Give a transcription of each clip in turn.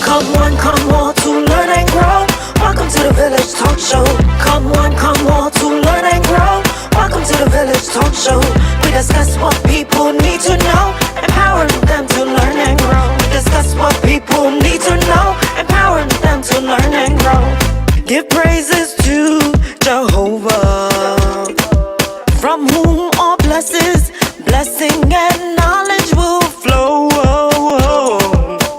come all to learn and grow. Welcome to the Village Talk Show. Come all to learn and grow. Welcome to the Village Talk Show. We discuss what people need to know, empowering them to learn and grow. We discuss what people need to know, empowering them to learn and grow. Give praises to Jehovah, from whom all blessing and knowledge will flow.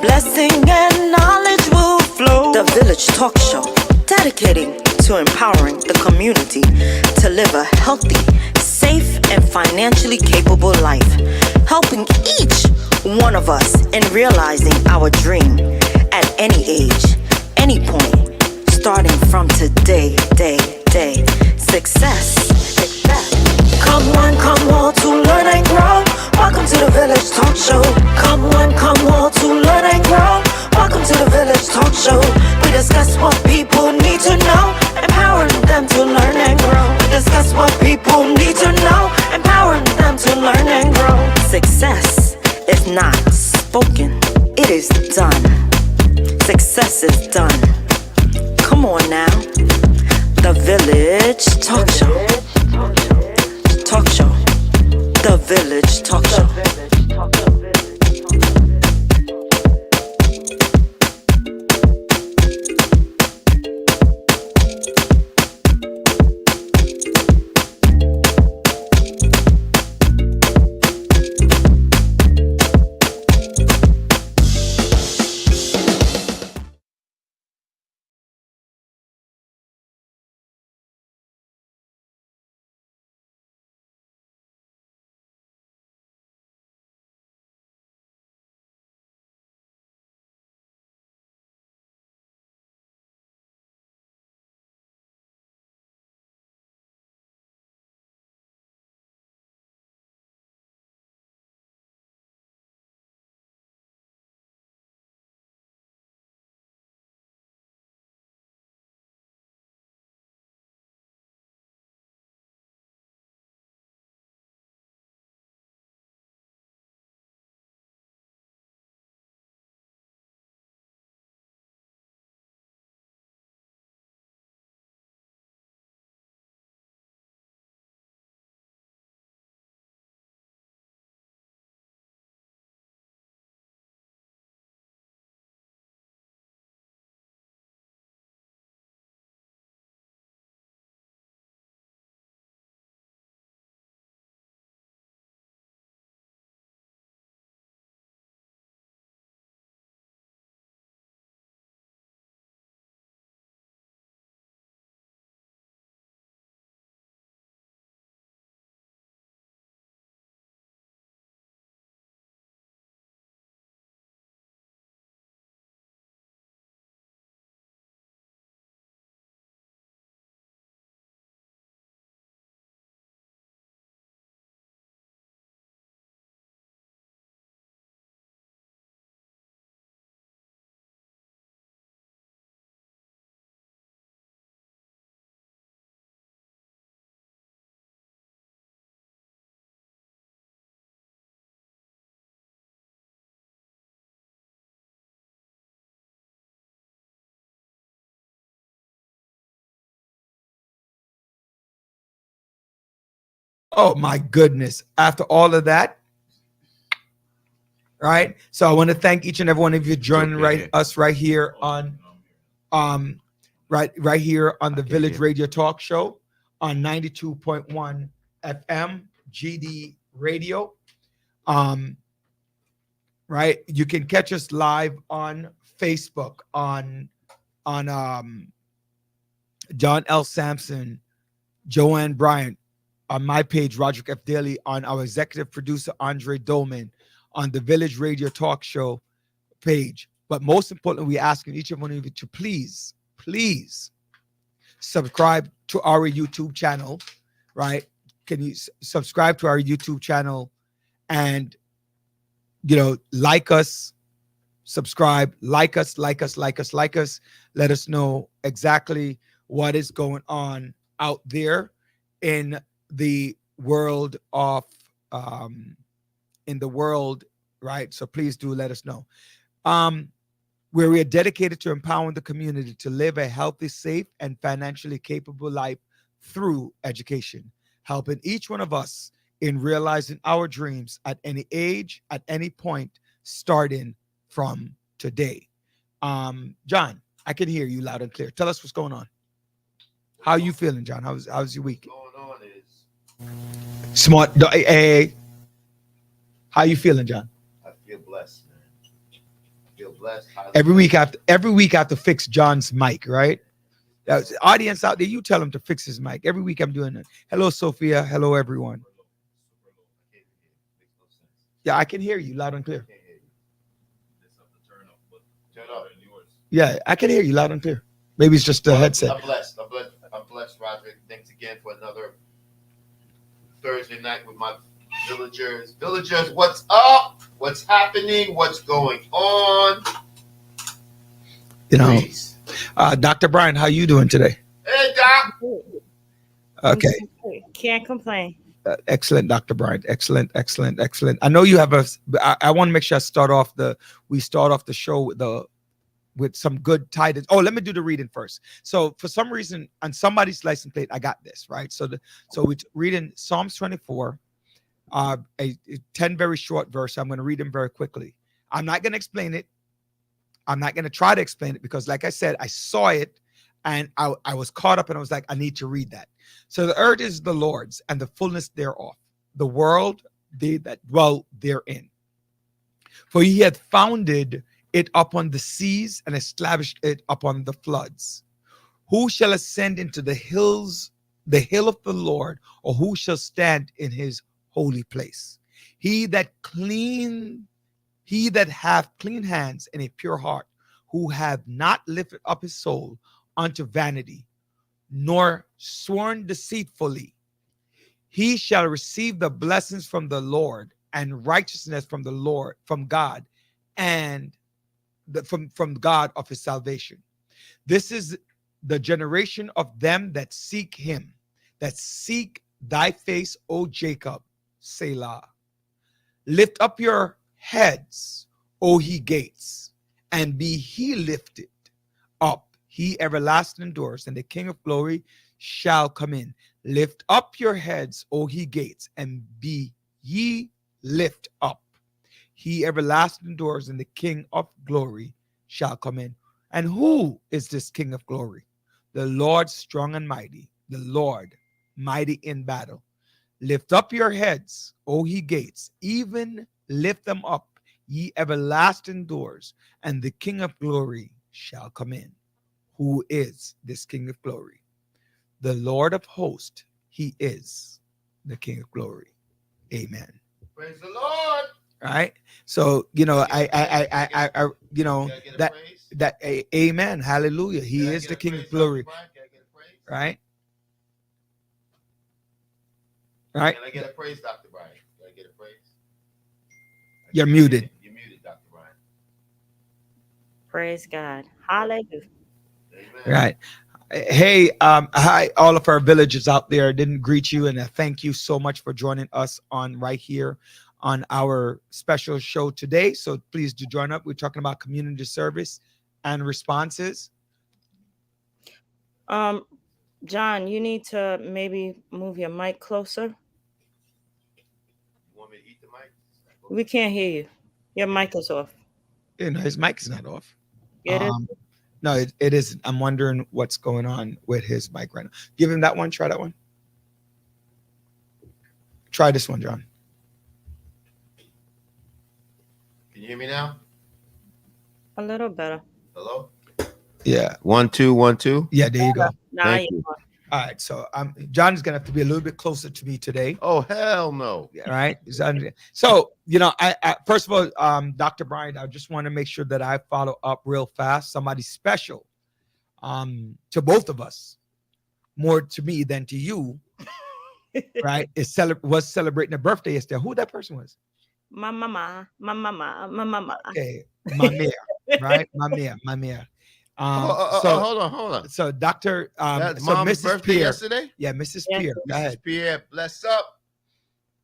Blessing and knowledge will flow. The Village Talk Show, dedicating to empowering the community to live a healthy, safe, and financially capable life, helping each one of us in realizing our dream at any age, any point, starting from today, day. Success. Come all to learn and grow. Welcome to the Village Talk Show. Come all to learn and grow. Welcome to the Village Talk Show. We discuss what people need to know, empowering them to learn and grow. We discuss what people need to know, empowering them to learn and grow. Success is not spoken, it is done. Success is done. Come on now. The Village Talk Show. Talk Show. The Village Talk Show. Oh my goodness. After all of that, right? So I want to thank each and every one of you joining us right here on right here on the Village Radio Talk Show on 92.1 FM GD Radio. Right? You can catch us live on Facebook on John L. Sampson, Joanne Bryant, on my page, Roderick F. Daly, on our executive producer, Andre Dolman, on the Village Radio Talk Show page. But most importantly, we're asking each and one of you to please subscribe to our YouTube channel, right? Can you subscribe to our YouTube channel and, like us, subscribe, like us. Let us know exactly what is going on out there in the world of right? So please do let us know. where we are dedicated to empowering the community to live a healthy, safe, and financially capable life through education, helping each one of us in realizing our dreams at any age, at any point, starting from today. John, I can hear you loud and clear. Tell us what's going on. How are you feeling, John? How's your week? What's going on Smart. Hey, how you feeling, John? I feel blessed, man. I feel blessed. Every week I have to fix John's mic, right? Audience out there, you tell him to fix his mic. Every week I'm doing it. Hello, Sophia. Hello, everyone. Yeah, I can hear you loud and clear. Turn up. Yeah, I can hear you loud and clear. Maybe it's just the headset. I'm blessed. I'm blessed, Roderick. Thanks again for another Thursday night with my villagers. Villagers, what's up? What's happening? What's going on? You know, Please. Dr. Brian, how you doing today? Hey, Doc. Okay. Can't complain. Excellent, Dr. Brian. Excellent. I know you have I want to make sure we start off the show with some good titles. Oh, let me do the reading first. So for some reason on somebody's license plate, I got this, right? So we're reading Psalms 24, a 10 very short verse. I'm going to read them very quickly. I'm not going to explain it. I'm not going to try to explain it because like I said, I saw it and I was caught up and I was like, I need to read that. So the earth is the Lord's and the fullness thereof, the world, they that dwell therein. For he hath founded it upon the seas and established it upon the floods. Who shall ascend into the hill of the Lord, or who shall stand in his holy place? He that hath clean hands and a pure heart, who hath not lifted up his soul unto vanity, nor sworn deceitfully, he shall receive the blessings from the Lord and righteousness from the Lord, from God, and from God of his salvation. This is the generation of them that seek him, that seek thy face, O Jacob, Selah. Lift up your heads, O ye gates, and be ye lifted up, he everlasting doors, and the King of glory shall come in. Lift up your heads, O ye gates, and be ye lift up, he everlasting doors, and the King of glory shall come in. And who is this King of glory? The Lord strong and mighty, the Lord mighty in battle. Lift up your heads, O ye gates, even lift them up, ye everlasting doors, and the King of glory shall come in. Who is this King of glory? The Lord of hosts, he is the King of glory. Amen. Praise the Lord. Right. So, I amen. Hallelujah. He is the King of glory. Right. Right. Can I get a praise, Dr. Brian? Can I get a praise? You're muted. You're muted, Dr. Brian. Praise God. Hallelujah. Amen. Right. Hey, hi, all of our villagers out there. I didn't greet you, and I thank you so much for joining us on right here on our special show today. So please do join up. We're talking about community service and responses. John, you need to maybe move your mic closer. You want me to eat the mic? We can't hear you. Your mic is off. His mic is not off. It is. No, it isn't. I'm wondering what's going on with his mic right now. Give him that one. Try that one. Try this one, John. Can you hear me now? A little better. Hello? Yeah. 1 2 1 2. Yeah, there you go. Now Thank you you. are. All right. So John's gonna have to be a little bit closer to me today. Oh, hell no. All right. So, I first of all, Dr. Brian, I just want to make sure that I follow up real fast. Somebody special to both of us, more to me than to you, right? Was celebrating a birthday yesterday. Who that person was? My mama. Okay, my mayor, right? My mayor. Hold on. So Dr. That's so Mom's Mrs. birthday Pierre, yesterday? yeah, Mrs. Yes. Pierre, go ahead. Mrs. Pierre, bless up.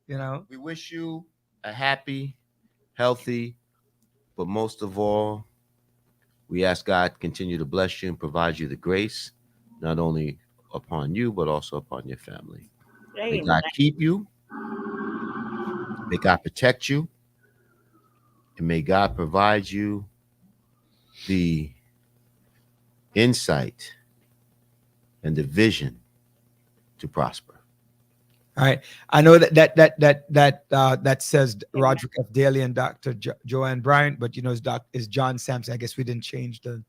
You We wish you a happy, healthy, but most of all, We ask God continue to bless you and provide you the grace, not only upon you, but also upon your family. May Amen. God keep you. May God protect you. And may God provide you the insight and the vision to prosper. All right. I know that says Roderick F. Daly and Dr. Joanne Bryant, but is John Sampson. I guess we didn't change the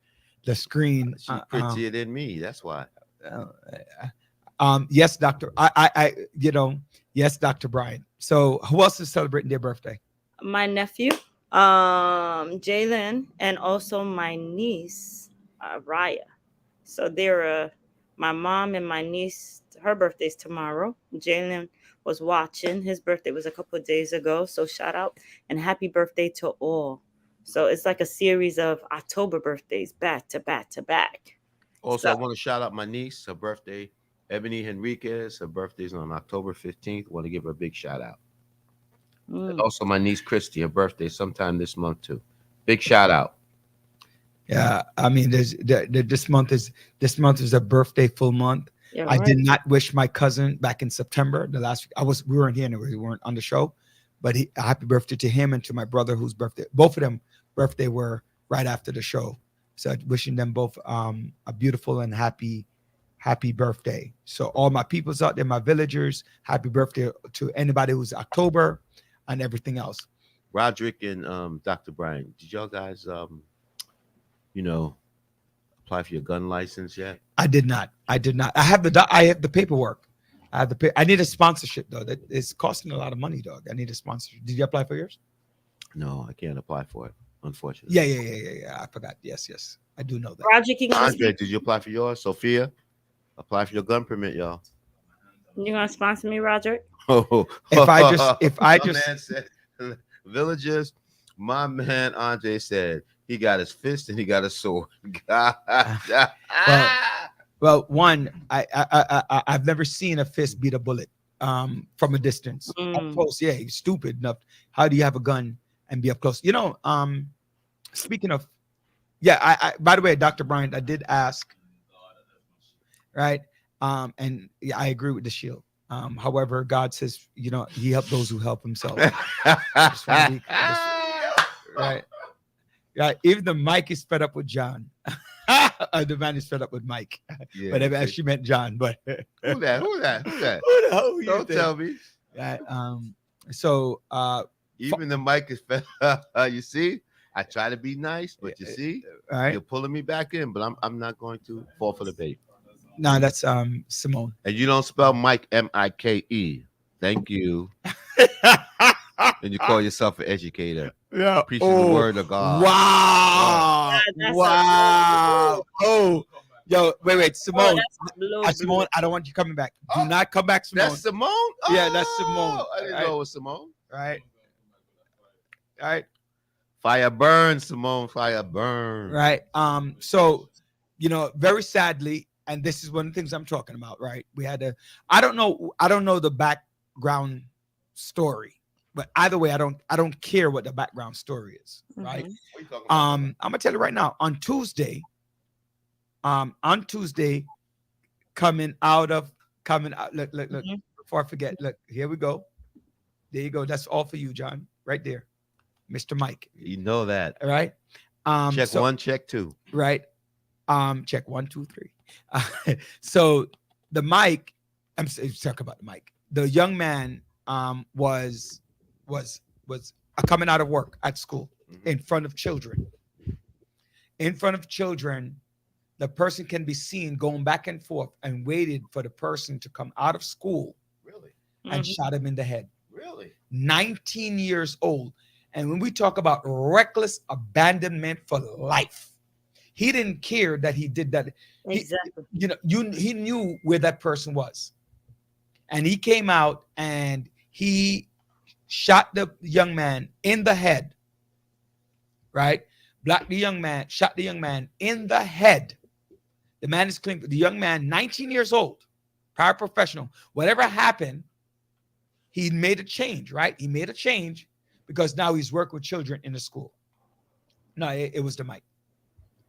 screen. She's prettier than me. That's why. Uh, yes, Doctor. Yes, Dr. Bryant. So who else is celebrating their birthday? My nephew, Jalen, and also my niece, Raya. So they're my mom and my niece. Her birthday's tomorrow. Jalen was watching. His birthday was a couple of days ago. So shout out and happy birthday to all. So it's like a series of October birthdays back to back to back. Also, So- I want to shout out my niece, her birthday, Ebony Henriquez. Her birthday's on October 15th. Want to give her a big shout out. And also, my niece Christy, her birthday sometime this month too. Big shout out. Yeah, I mean, this month is a birthday full month. Yeah, I right. did not wish my cousin back in September. The last week we weren't here, we weren't on the show, but happy birthday to him and to my brother whose birthday, both of them birthday were right after the show. So wishing them both a beautiful and happy birthday. So all my peoples out there, my villagers, happy birthday to anybody who's October and everything else. Roderick and Dr. Brian, did y'all guys apply for your gun license yet? I did not. I have the paperwork. I need a sponsorship though. That is costing a lot of money, dog. I need a sponsorship. Did you apply for yours? No, I can't apply for it, unfortunately. Yeah. I forgot. Yes. I do know that. Roger, you gonna Andre, did you apply for yours? Sophia, apply for your gun permit, y'all. you gonna sponsor me, Roger? Oh, If I my just man said, villagers, my man Andre said he got his fist and he got a sword. well, one, I've never seen a fist beat a bullet from a distance. Up close, yeah, he's stupid enough. How do you have a gun and be up close? Speaking of, yeah, I by the way, Dr. Bryant, I did ask, right? And yeah, I agree with the shield. However, God says, he helped those who help himself. Right. Even the Mike is fed up with John. The man is fed up with Mike. Yeah, but I actually meant John. But who that? Who the hell you Don't think? tell me. So Even the mic is fed. You see, I try to be nice, but you see, all right. you're pulling me back in. But I'm not going to fall for the bait. No, that's Simone. And you don't spell Mike Mike. Thank you. And you call yourself an educator. Yeah. Preaching the word of God. Wow. That's Wow. Oh, yo, wait, Simone. Blue. Simone, I don't want you coming back. Do not come back, Simone. That's Simone? Yeah, that's Simone. I didn't know it was Simone. Right. All right. Fire burn, Simone. Fire burn. Right. So, very sadly, and this is one of the things I'm talking about, right? We had I don't know the background story, but either way, I don't care what the background story is, right? What are you talking about? I'm gonna tell you right now, on Tuesday, coming out, look, before I forget, look, here we go. There you go. That's all for you, John, right there. Mr. Mike. You know that. All right. Check one, check two. Right. Check 1, 2, 3. So the mic, I'm talking about the mic. The young man was coming out of work at school in front of children. In front of children, the person can be seen going back and forth and waited for the person to come out of school Really? and shot him in the head. Really? 19 years old. And when we talk about reckless abandonment for life, he didn't care that he did that. Exactly. He knew where that person was. And he came out and he shot the young man in the head. Right? Shot the young man in the head. The man is clean. The young man, 19 years old, paraprofessional. Whatever happened, he made a change, right? He made a change because now he's working with children in the school. No, it was the mic.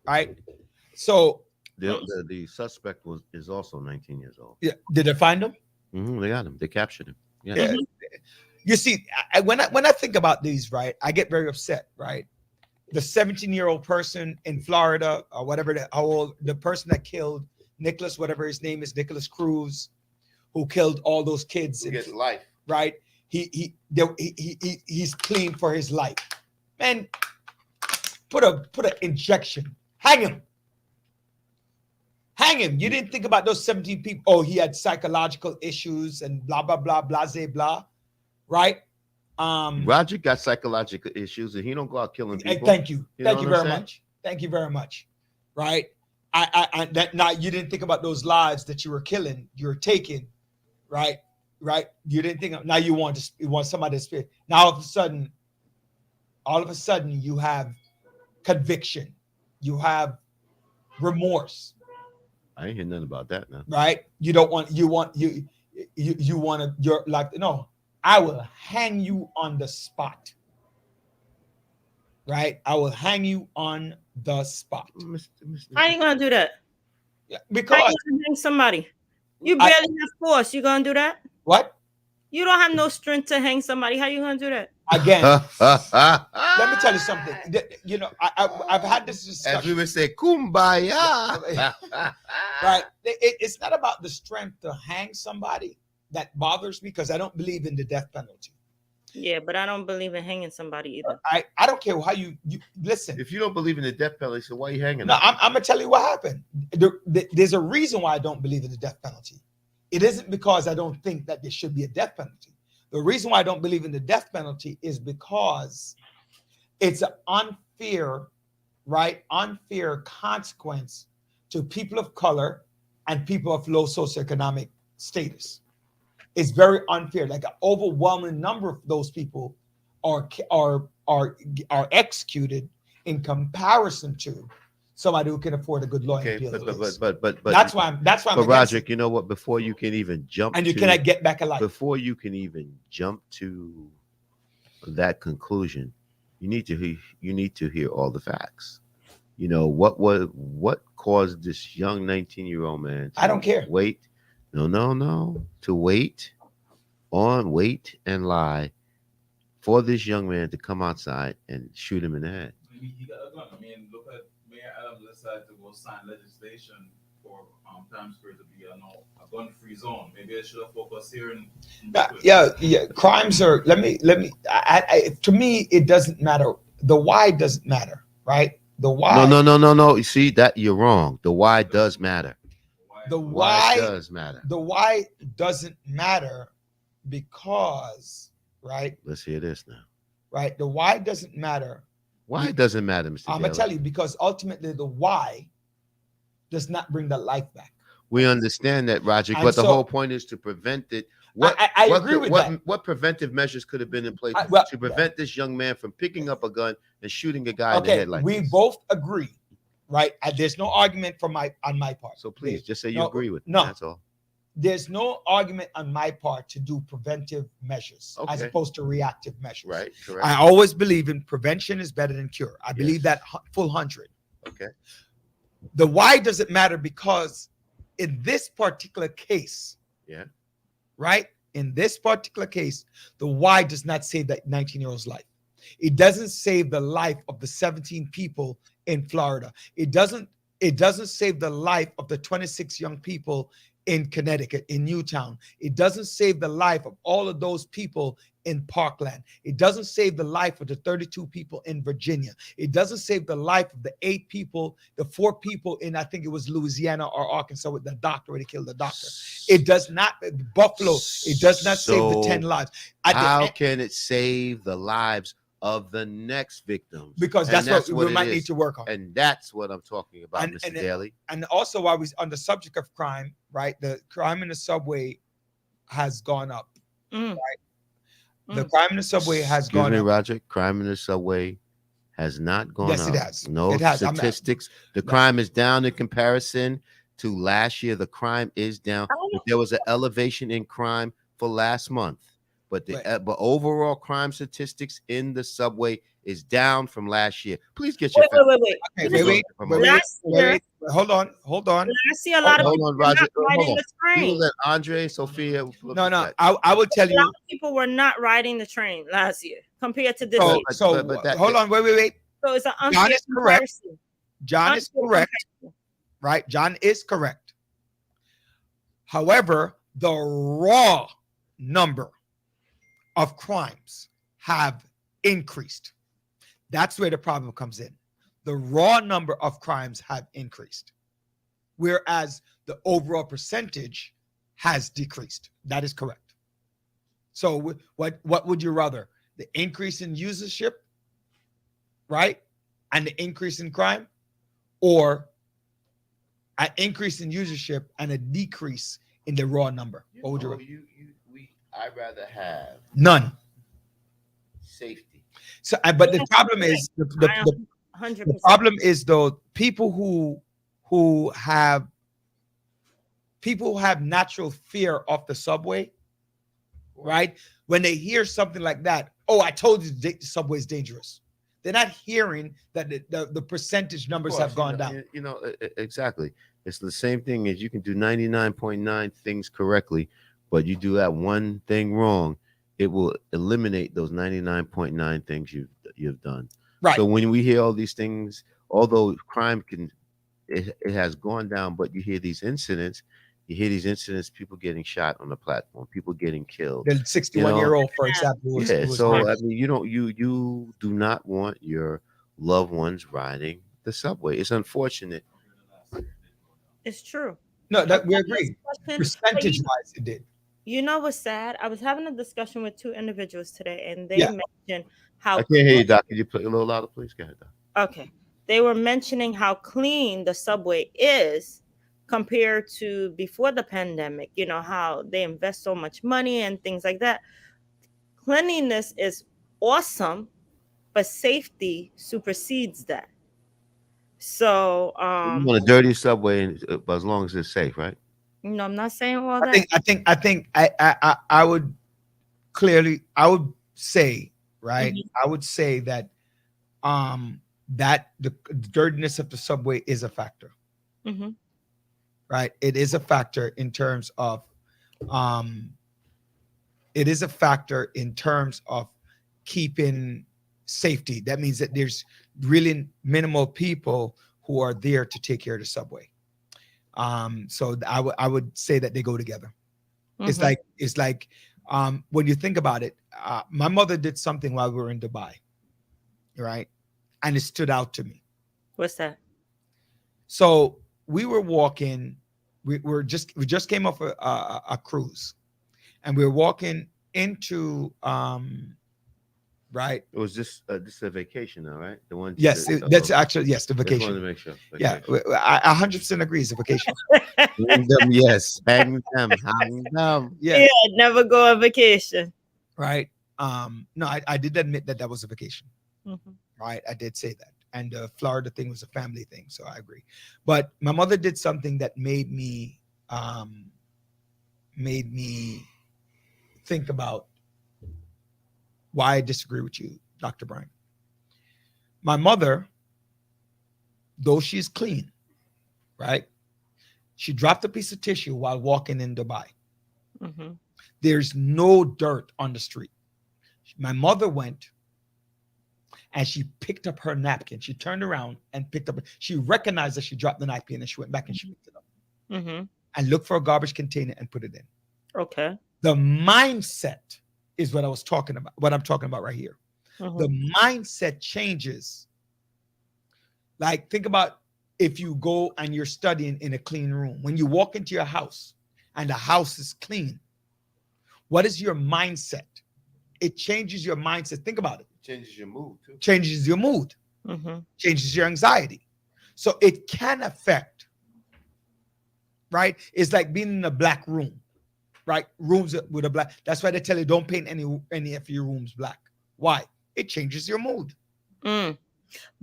right? So The suspect is also 19 years old. yeah, did they find him? They got him. They captured him. Yeah. Yeah. You see, when I think about these, right, I get very upset, right? The 17-year-old person in Florida, or whatever, the person that killed Nicholas, whatever his name is, Nicholas Cruz, who killed all those kids, Who gets life? right? He's clean for his life. Man, put an injection, hang him. Hang him. You didn't think about those 17 people. Oh, he had psychological issues and blah blah blah blah blah, right? Roger got psychological issues and he don't go out killing people. Thank you. You Thank know you what I'm very saying? much. Thank you very much. Right? I that now you didn't think about those lives that you were killing, you were taking, right? Right? You didn't think now you want somebody to speak. Now all of a sudden you have conviction, you have remorse. I ain't hear nothing about that now. Right? You want to, you're like, no, I will hang you on the spot. Right? I will hang you on the spot. How you gonna do that? Yeah, How because you gonna hang somebody? You barely have force. You gonna do that? what? You don't have no strength to hang somebody. How you gonna do that? Again, let me tell you something. You know, I've had this discussion. As we would say, kumbaya. Right? It's not about the strength to hang somebody that bothers me, because I don't believe in the death penalty. Yeah, but I don't believe in hanging somebody either. I don't care how you listen. If you don't believe in the death penalty, so why are you hanging? No, I'm gonna tell you what happened. There's a reason why I don't believe in the death penalty. It isn't because I don't think that there should be a death penalty. The reason why I don't believe in the death penalty is because it's an unfair, right? Unfair consequence to people of color and people of low socioeconomic status. It's very unfair. Like an overwhelming number of those people are executed in comparison to somebody who can afford a good lawyer. Okay, but that's why I'm. But Roger, you know what? Before you can even jump, and you cannot get back alive. Before you can even jump to that conclusion, you need to hear all the facts. You know what caused this young 19-year-old man to I don't care. Wait. No. To wait and lie for this young man to come outside and shoot him in the head. He got a gun. I mean, look at Mayor Adams decided to go sign legislation for Times Square to be a gun-free zone. Maybe I should have focused here in yeah. Crimes are. Let me. To me, it doesn't matter. The why doesn't matter, right? The why. No. You see that you're wrong. The why does matter. The why does matter. The why doesn't matter because, right? Let's hear this now. Right. The why doesn't matter. Why it doesn't matter, Mr. I'm gonna tell you, because ultimately the why does not bring the life back. We understand that, Roger, And but the so- whole point is to prevent it. I agree with that. What preventive measures could have been in place to prevent this young man from picking up a gun and shooting a guy in the head like we this? both agree, right? And there's no argument on my part. So please, just say you agree with me. No. That's all. There's no argument on my part to do preventive measures as Okay. opposed to reactive measures. Right, correct. I always believe in prevention is better than cure. I believe that full 100. Okay. The why doesn't matter because in this particular case, right? In this particular case, the why does not save that 19-year-old's life. It doesn't save the life of the 17 people in Florida. It doesn't save the life of the 26 young people in Connecticut, in Newtown. It doesn't save the life of all of those people in Parkland. It doesn't save the life of the 32 people in Virginia. It doesn't save the life of the 4 people in, I think it was Louisiana or Arkansas with the doctor where they killed the doctor. It does not, Buffalo, it does not save the 10 lives. How can it save the lives of the next victims? Because that's what we might need to work on. And that's what I'm talking about, Mr. Daly. And also, while we're on the subject of crime, right? The crime in the subway has gone up. Right? The crime in the subway has gone up. Roger. Crime in the subway has not gone up. Yes, it has. No It has. statistics. The crime is down in comparison to last year. The crime is down. But there was an elevation in crime for last month. But Right. but overall crime statistics in the subway is down from last year. Please get your Wait, wait, wait, wait. Okay, This wait, is- wait, wait, wait, Last wait, year, wait. Hold on, hold on. last year, a lot of Hold people on, were not Roger. Hold riding on. the We will train. let Andre, Sophia. look No, at no. that. I will tell A lot you. of people were not riding the train last year compared to this So, year. But that- hold on, wait. So it's an John unfair is correct. comparison. John is Unfair correct, comparison. right? John is correct. However, the raw number of crimes have increased. That's where the problem comes in. The raw number of crimes have increased, whereas the overall percentage has decreased. That is correct. So what would you rather? The increase in usership, right? And the increase in crime, or an increase in usership and a decrease in the raw number? What would you rather? I'd rather have None. safety. So, but the problem is I the 100%. problem is though people who have natural fear of the subway, right? When they hear something like that, oh, I told you the subway is dangerous. They're not hearing that the percentage numbers have gone down. Exactly. It's the same thing as you can do 99.9 things correctly, but you do that one thing wrong, it will eliminate those 99.9 things you've done. Right. So when we hear all these things, although crime it has gone down, but you hear these incidents, people getting shot on the platform, people getting killed. The 61-year-old, for example, was So murdered. I mean, you do not want your loved ones riding the subway. It's unfortunate. It's true. No, that we I agree. But Percentage wise, it did. you know what's sad? I was having a discussion with two individuals today, and they Yeah. mentioned how I can't hear you, Doc. Can you play a little louder, please? Go ahead, Doc. okay. They were mentioning how clean the subway is compared to before the pandemic. You know, how they invest so much money and things like that. Cleanliness is awesome, but safety supersedes that. So, You want a dirty subway, but as long as it's safe, right? no, I'm not saying all I that. think I would say, right? I would say that that the dirtiness of the subway is a factor. Mm-hmm. Right? It is a factor in terms of it is a factor in terms of keeping safety. That means that there's really minimal people who are there to take care of the subway. So I would say that they go together. Mm-hmm. It's like when you think about it, my mother did something while we were in Dubai, right? And it stood out to me. What's that? So we were walking. We just came off a cruise, and we were walking into right. It was this a vacation now, right? The one. Yes, that's actually yes, the Just wanted to vacation. make sure. Yeah, Vacation. I 100% agree. It's a vacation. Hang them, yes. Hang them. Yeah, Yeah, never go on vacation. right. No, I did admit that was a vacation. Mm-hmm. Right, I did say that, and the Florida thing was a family thing, so I agree. But my mother did something that made me think about why I disagree with you, Dr. Brian. My mother, though she's clean, right? She dropped a piece of tissue while walking in Dubai. Mm-hmm. There's no dirt on the street. My mother went and she picked up her napkin. She turned around and picked up. She recognized that she dropped the napkin and she went back and she picked it up Mm-hmm. and looked for a garbage container and put it in. Okay. The mindset is what I was talking about, what I'm talking about right here. Mm-hmm. The mindset changes. Like, think about if you go and you're studying in a clean room. When you walk into your house and the house is clean, what is your mindset? It changes your mindset. Think about it. Changes your mood too. Changes your mood. Mm-hmm. Changes your anxiety. So it can affect, right? It's like being in a black room, right? Rooms with a black. That's why they tell you don't paint any of your rooms black. Why? It changes your mood. Mm.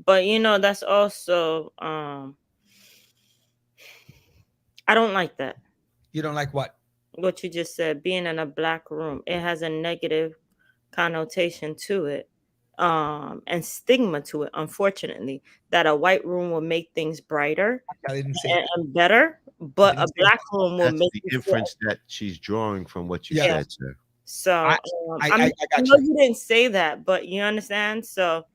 But you know, that's also I don't like that. You don't like what? what you just said, being in a black room, it has a negative connotation to it, and stigma to it, unfortunately, that a white room will make things brighter I didn't say and, that. and better, I but a didn't say black room will That's make the you feel. inference that she's drawing from what you Yeah, Yeah. said, sir. So I I mean, I I got know you. you didn't say that, but you understand. So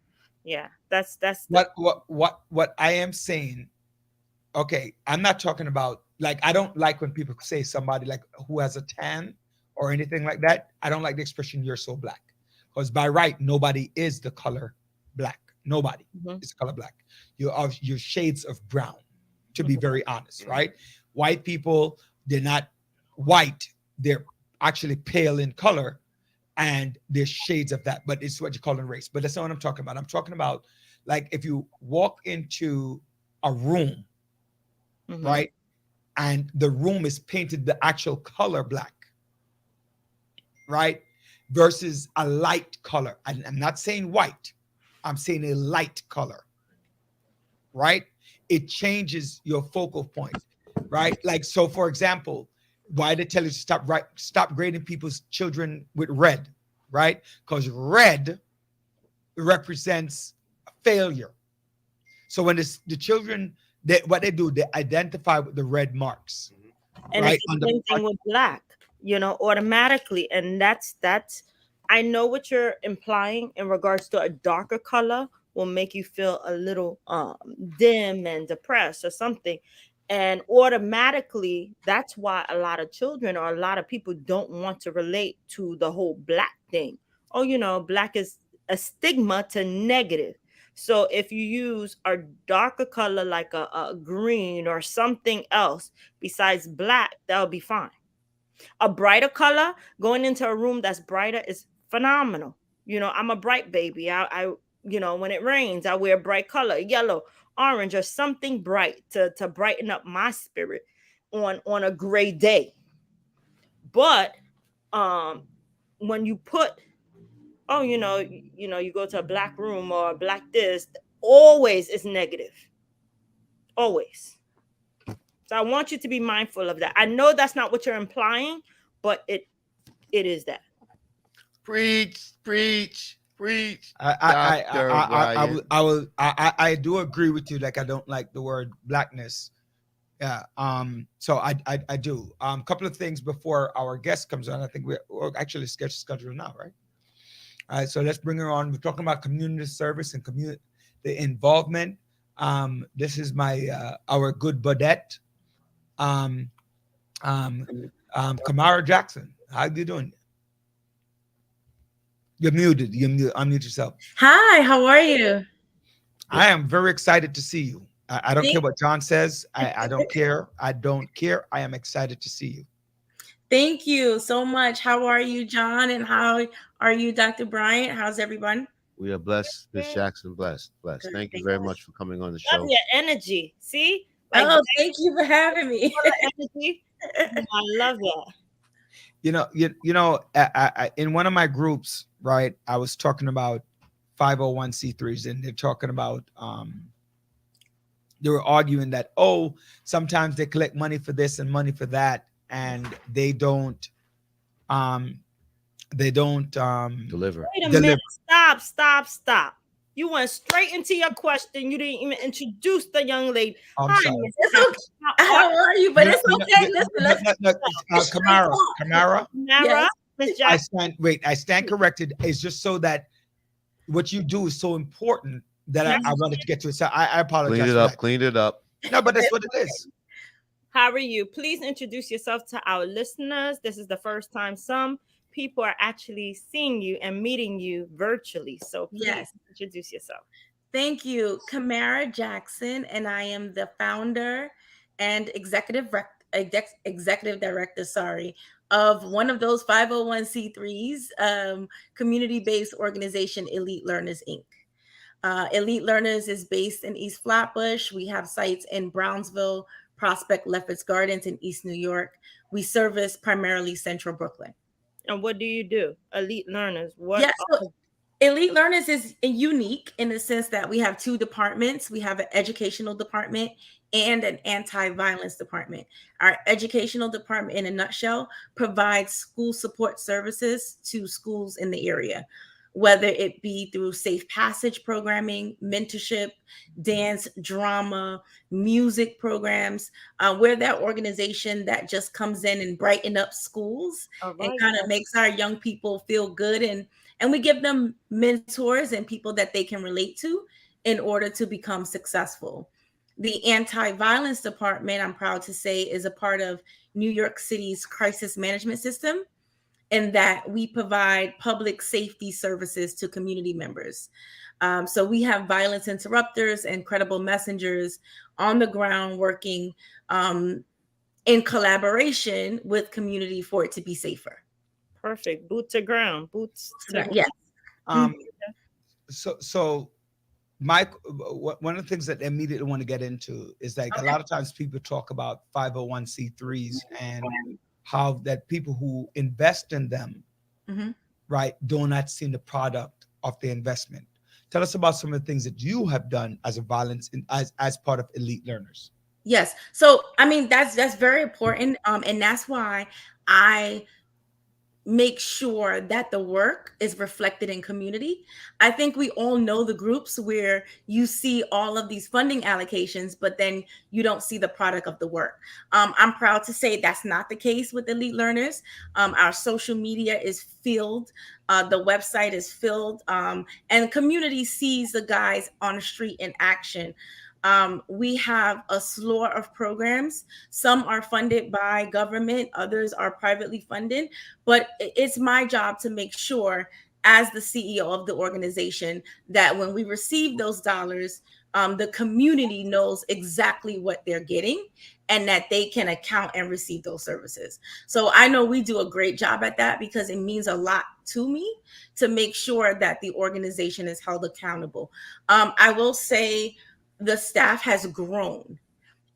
yeah, that's the What I am saying, okay, I'm not talking about, like, I don't like when people say somebody like who has a tan or anything like that. I don't like the expression "you're so black," because by right, nobody is the color black. Nobody Mhm, is the color black. You are your shades of brown, to be mhm. very honest, right? White people, they're not white, they're actually pale in color, and there's shades of that, but it's what you call in race. But that's not what I'm talking about. I'm talking about, like, if you walk into a room, Mhm. right, and the room is painted the actual color black, right, versus a light color. I'm not saying white, I'm saying a light color, right? It changes your focal point, right? Like, so for example, why they tell you to stop grading people's children with red, right? Because red represents failure. So when the children, what they do, they identify with the red marks, And right? it's the On the same thing with black, automatically. And that's I know what you're implying in regards to a darker color will make you feel a little dim and depressed or something. And automatically, that's why a lot of children or a lot of people don't want to relate to the whole black thing. Oh, black is a stigma to negative. So if you use a darker color like a green or something else besides black, that'll be fine. A brighter color going into a room that's brighter is phenomenal. I'm a bright baby. When it rains, I wear bright color, yellow, orange, or something bright to brighten up my spirit on a gray day. But um when you put, oh, you go to a black room or a black this, always is negative. Always. So I want you to be mindful of that. I know that's not what you're implying, but it is that. Preach, preach, preach, Dr. I Bryant. will I do agree with you. Like, I don't like the word blackness. Yeah. So I do. Couple of things before our guest comes on. I think we're actually scheduled now, right? All right. So let's bring her on. We're talking about community service and community the involvement. This is my our good Budette. Um, um, Camara Jackson. How you doing? You're muted. Unmute yourself. Hi, how are you? I am very excited to see you. I don't care Thank, what John says. I don't care. I don't care. I am excited to see you. thank you so much. How are you, John? And how are you, Dr. Bryant? How's everyone? We are blessed, Miss Good. Jackson. Blessed, blessed. Good. Thank you Thank very you. much for coming on the Love show. your energy. See? Like Oh, that thank you for having me. color energy. I love that. In one of my groups, right, I was talking about 501c3s, and they're talking about they were arguing that, oh, sometimes they collect money for this and money for that, and um they don't Deliver. Wait a minute. deliver. Stop, stop, stop. You went straight into your question. You didn't even introduce the young lady. I'm Hi, sorry. Miss It's Camara. okay. How are you? But it's okay. Listen, let's straight Kamara, talk. Kamara, Camara, Yes. Miss I Jackson. stand. Wait, I stand corrected. It's just so that what you do is so important that I wanted to get to it. So I Clean apologize it for up, that. cleaned it up. No, but that's what it is. How are you? Please introduce yourself to our listeners. This is the first time some people are actually seeing you and meeting you virtually. So please Yes. introduce yourself. Thank you, Camara Jackson, and I am the founder and executive director, sorry, of one of those 501c3s, community-based organization, Elite Learners Inc. Elite Learners is based in East Flatbush. We have sites in Brownsville, Prospect, Lefferts Gardens in East New York. We service primarily Central Brooklyn. And what do you do? Elite learners. What? Yeah, so Elite Learners is unique in the sense that we have two departments. We have an educational department and an anti-violence department. Our educational department, in a nutshell, provides school support services to schools in the area, whether it be through safe passage programming, mentorship, dance, drama, music programs. We're that organization that just comes in and brighten up schools All and right. kind of makes our young people feel good, and we give them mentors and people that they can relate to in order to become successful. The anti-violence department, I'm proud to say, is a part of New York City's crisis management system, in that we provide public safety services to community members. So we have violence interrupters and credible messengers on the ground working in collaboration with community for it to be safer. Perfect. Boot to ground. Boots to ground. Yeah. Um, so Mike, one of the things that I immediately want to get into is like a lot of times people talk about 501c3s and how that people who invest in them, Mm-hmm. right, do not see the product of the investment. Tell us about some of the things that you have done as a violence as part of Elite Learners. Yes. So I mean that's very important. And that's why I make sure that the work is reflected in community. I think we all know the groups where you see all of these funding allocations, but then you don't see the product of the work. I'm proud to say that's not the case with Elite Learners. Our social media is filled, the website is filled, and community sees the guys on the street in action. We have a slew of programs. Some are funded by government, others are privately funded. But it's my job to make sure, as the CEO of the organization, that when we receive those dollars, the community knows exactly what they're getting and that they can account and receive those services. So I know we do a great job at that because it means a lot to me to make sure that the organization is held accountable. I will say the staff has grown.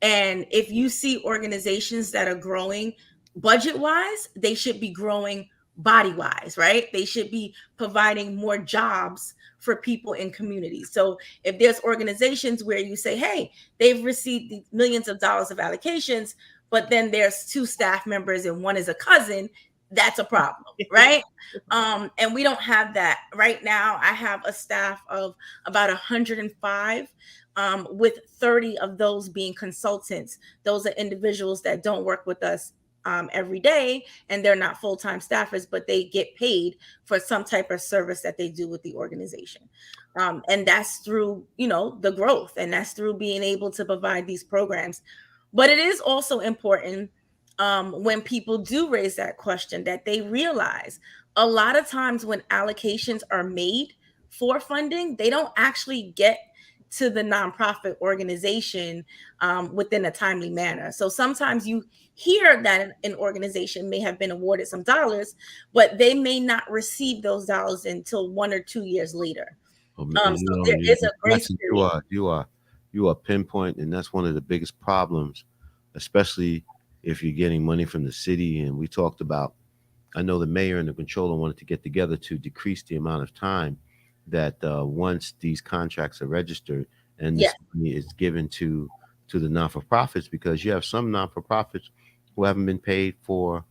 And if you see organizations that are growing budget wise, they should be growing body wise, right? They should be providing more jobs for people in communities. So if there's organizations where you say, hey, they've received the millions of dollars of allocations, but then there's two staff members and one is a cousin, that's a problem, right? And we don't have that right now. I have a staff of about 105, with 30 of those being consultants. Those are individuals that don't work with us every day, and they're not full-time staffers, but they get paid for some type of service that they do with the organization. And that's through, the growth, and that's through being able to provide these programs. But it is also important, when people do raise that question, that they realize a lot of times when allocations are made for funding, they don't actually get to the nonprofit organization within a timely manner. So sometimes you hear that an organization may have been awarded some dollars, but they may not receive those dollars until 1 or 2 years later. So there is a grace Jackson, period. you are pinpoint, and that's one of the biggest problems, especially if you're getting money from the city. And we talked about, I know the mayor and the controller wanted to get together to decrease the amount of time that once these contracts are registered and Yeah. this money is given to the non-for-profits, because you have some non-for-profits who haven't been paid for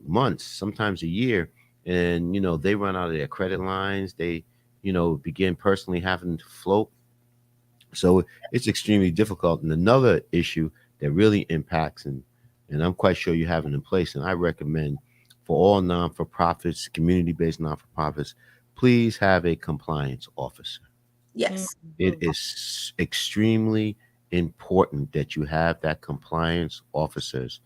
months, sometimes a year, and they run out of their credit lines. They begin personally having to float, so it's extremely difficult. And another issue that really impacts, and I'm quite sure you have it in place, and I recommend for all non-for-profits, community-based non-for-profits, please have a compliance officer. Yes. It is extremely important that you have that compliance officers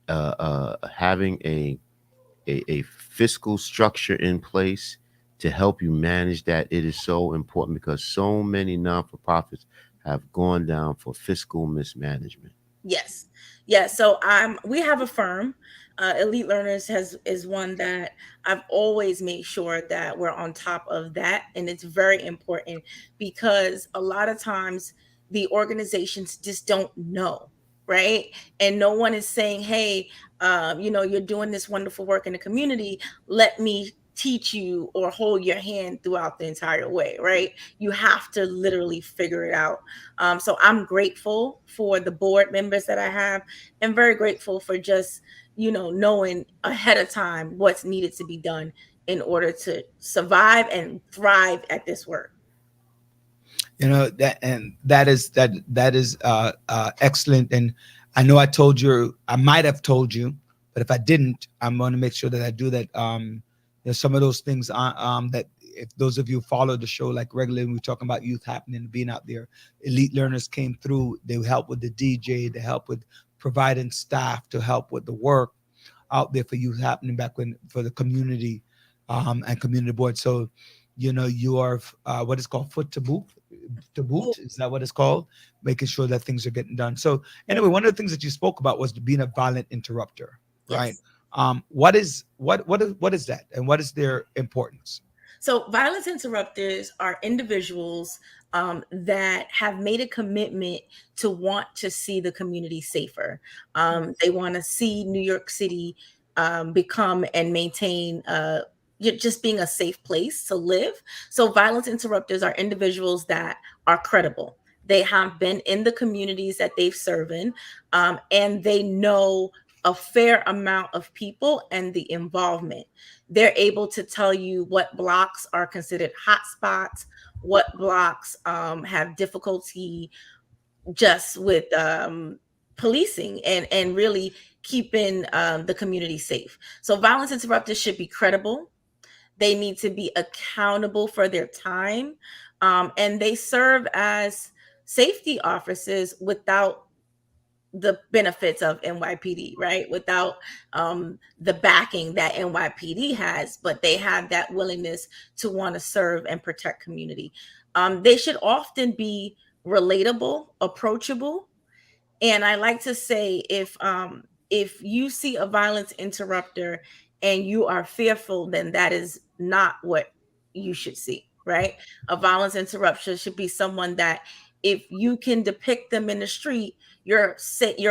having a fiscal structure in place to help you manage that. It is so important because so many non-for-profits have gone down for fiscal mismanagement. Yes. Yes. So we have a firm. Elite Learners is one that I've always made sure that we're on top of that. And it's very important because a lot of times the organizations just don't know, right? And no one is saying, hey, you're doing this wonderful work in the community. Let me teach you or hold your hand throughout the entire way, right? You have to literally figure it out. So I'm grateful for the board members that I have, and very grateful for just, knowing ahead of time what's needed to be done in order to survive and thrive at this work. That is excellent. And I know I might have told you, but if I didn't, I'm going to make sure that I do that. There's some of those things that if those of you follow the show like regularly, we're talking about youth happening, being out there. Elite learners came through. They help with the DJ, they help with providing staff, to help with the work out there for youth happening back when for the community and community board. So you are what is called foot to boot. Is that what it's called? Making sure that things are getting done. So anyway, one of the things that you spoke about was being a violent interrupter, right? Yes. What is that, and what is their importance? So, violence interrupters are individuals that have made a commitment to want to see the community safer. They want to see New York City become and maintain just being a safe place to live. So, violence interrupters are individuals that are credible. They have been in the communities that they've served in, and they know a fair amount of people and the involvement. They're able to tell you what blocks are considered hot spots, what blocks have difficulty just with policing and really keeping the community safe. So violence interrupters should be credible. They need to be accountable for their time, and they serve as safety officers without the benefits of NYPD, right? Without the backing that NYPD has, but they have that willingness to want to serve and protect community. They should often be relatable, approachable, and I like to say, if you see a violence interrupter and you are fearful, then that is not what you should see, right? A violence interrupter should be someone that, if you can depict them in the street, you're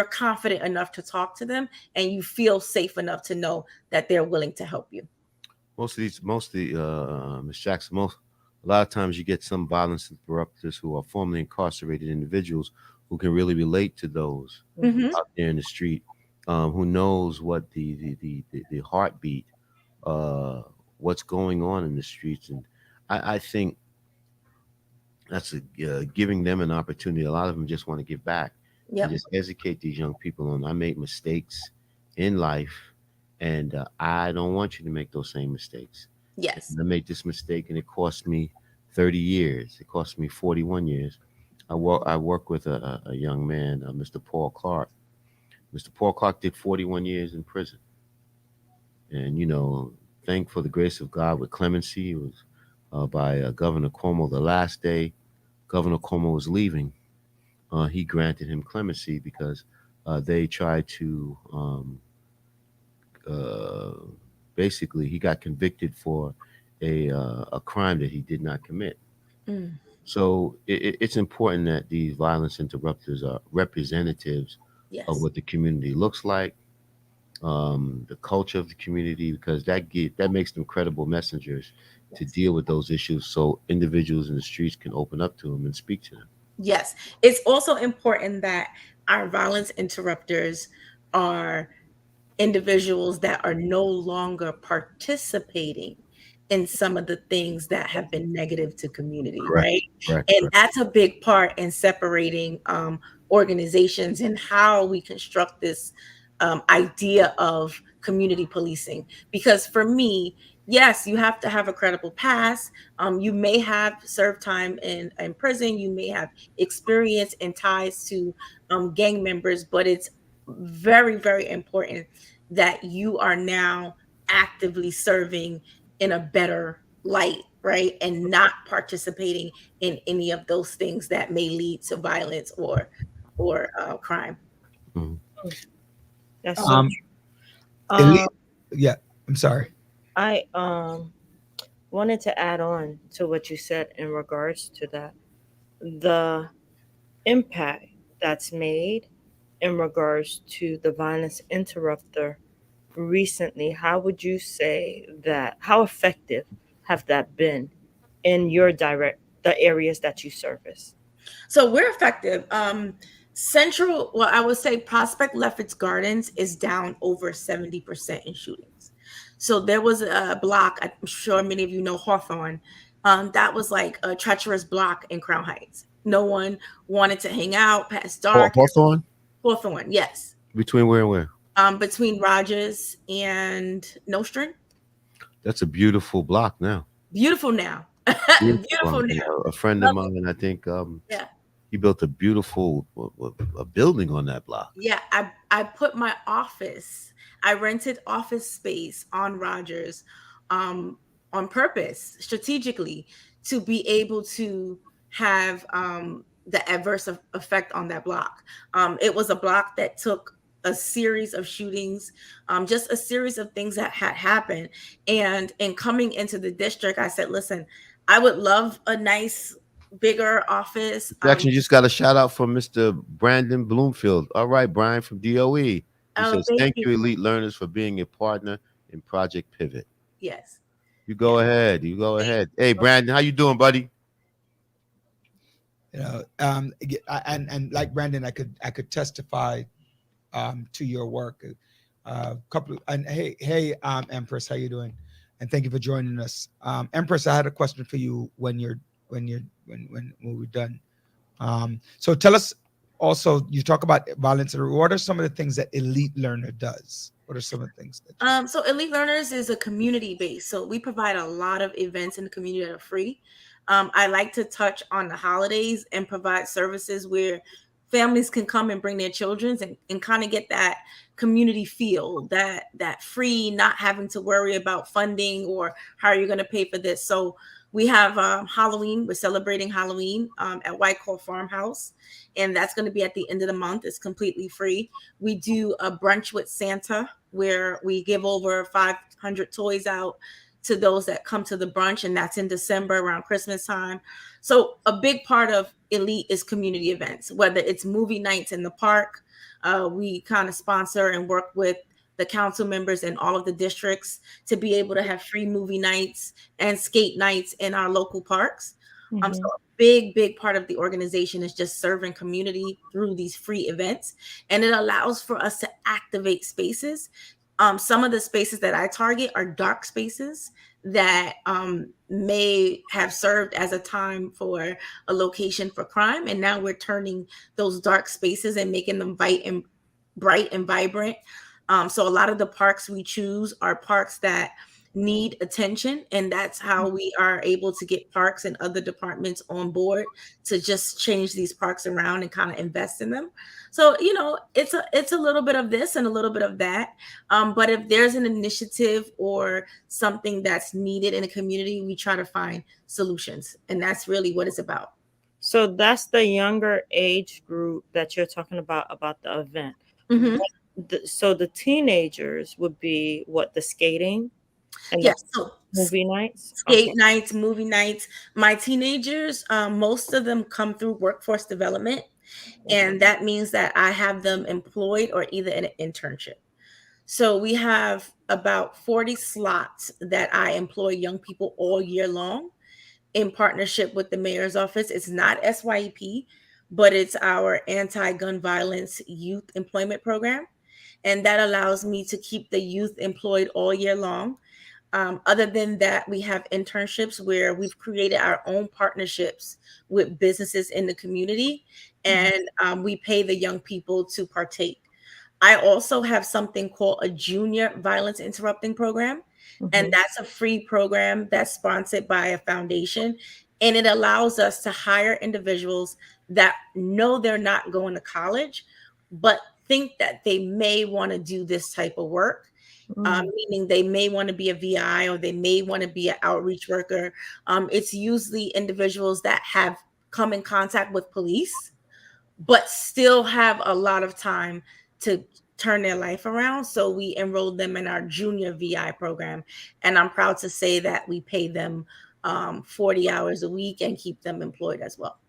confident enough to talk to them, and you feel safe enough to know that they're willing to help you. Mostly, Ms. Jackson, a lot of times you get some violence interrupters who are formerly incarcerated individuals who can really relate to those Mhm. out there in the street, who knows what the heartbeat, uh, what's going on in the streets, and I think that's giving them an opportunity. A lot of them just want to give back and Yep. just educate these young people on, I made mistakes in life, and I don't want you to make those same mistakes. Yes. I made this mistake, and it cost me 30 years. It cost me 41 years. I work with a young man, Mr. Paul Clark. Mr. Paul Clark did 41 years in prison, and thank for the grace of God with clemency. It was by Governor Cuomo. The last day Governor Cuomo was leaving, he granted him clemency because they tried to uh, basically, he got convicted for a crime that he did not commit. Mm. So it's important that these violence interrupters are representatives of Yes. what the community looks like, the culture of the community, because that makes them credible messengers to Yes. deal with those issues, so individuals in the streets can open up to them and speak to them. Yes. It's also important that our violence interrupters are individuals that are no longer participating in some of the things that have been negative to community, Correct. right? Correct. And Correct. that's a big part in separating organizations and how we construct this idea of community policing. Because for me, yes, you have to have a credible past. You may have served time in prison, you may have experience and ties to gang members, but it's very, very important that you are now actively serving in a better light, right? And not participating in any of those things that may lead to violence or crime. Mhm. That's so Um, true. elite, yeah. I'm sorry. I wanted to add on to what you said in regards to that. The impact that's made in regards to the violence interrupter recently, how would you say that, how effective have that been in your the areas that you service? So we're effective. Central, well, I would say Prospect Lefferts Gardens is down over 70% in shootings. So there was a block, I'm sure many of you know Hawthorne. That was like a treacherous block in Crown Heights. No one wanted to hang out past dark. Hawthorne? Hawthorne, yes. Between where and where? Between Rogers and Nostrand. That's a beautiful block now. Beautiful now. Beautiful block. Beautiful now. A friend of Love it. mine, I think, Yeah. he built a beautiful a building on that block. Yeah, I put my office. I rented office space on Rogers, um, on purpose, strategically, to be able to have the adverse effect on that block. It was a block that took a series of shootings, just a series of things that had happened. And in coming into the district, I said, "Listen, I would love a nice, bigger office." Jackson, you just got a shout out from Mr. Brandon Bloomfield. All right, Brian from DOE. He Oh, says, thank thank you. you, Elite Learners, for being a partner in Project Pivot. Yes. You go ahead. You go ahead. Hey, Brandon, how you doing, buddy? You know, and like Brandon, I could testify to your work. Couple and hey, Empress, how you doing? And thank you for joining us. Empress, I had a question for you when we're done. So tell us also, you talk about violence. What are some of the things that Elite Learner does? What are some of the things that So Elite Learners is a community base. So we provide a lot of events in the community that are free. I like to touch on the holidays and provide services where families can come and bring their children and kind of get that community feel, that free, not having to worry about funding or how are you going to pay for this. So we have Halloween. We're celebrating Halloween at Whitecall Farmhouse, and that's going to be at the end of the month. It's completely free. We do a brunch with Santa where we give over 500 toys out to those that come to the brunch, and that's in December around Christmas time. So a big part of Elite is community events, whether it's movie nights in the park. We kind of sponsor and work with the council members in all of the districts to be able to have free movie nights and skate nights in our local parks. So a big part of the organization is just serving community through these free events, and it allows for us to activate spaces. Some of the spaces that I target are dark spaces that may have served as a time for a location for crime, and now we're turning those dark spaces and making them bright and vibrant. So a lot of the parks we choose are parks that need attention, and that's how we are able to get parks and other departments on board to just change these parks around and kind of invest in them. So it's a little bit of this and a little bit of that, but if there's an initiative or something that's needed in a community, we try to find solutions, and that's really what it's about. So that's the younger age group that you're talking about the event. Mm-hmm. So the teenagers would be what, the skating and Yes, the so movie nights? skate nights, movie nights. My teenagers, most of them come through workforce development, and that means that I have them employed or either in an internship. So we have about 40 slots that I employ young people all year long in partnership with the mayor's office. It's not SYEP, but it's our anti-gun violence youth employment program. And that allows me to keep the youth employed all year long. Other than that, we have internships where we've created our own partnerships with businesses in the community, and we pay the young people to partake. I also have something called a junior violence interrupting program, and that's a free program that's sponsored by a foundation, and it allows us to hire individuals that know they're not going to college, but think that they may want to do this type of work. Meaning they may want to be a VI or they may want to be an outreach worker. It's usually individuals that have come in contact with police, but still have a lot of time to turn their life around. So we enrolled them in our junior VI program. And I'm proud to say that we pay them 40 hours a week and keep them employed as well.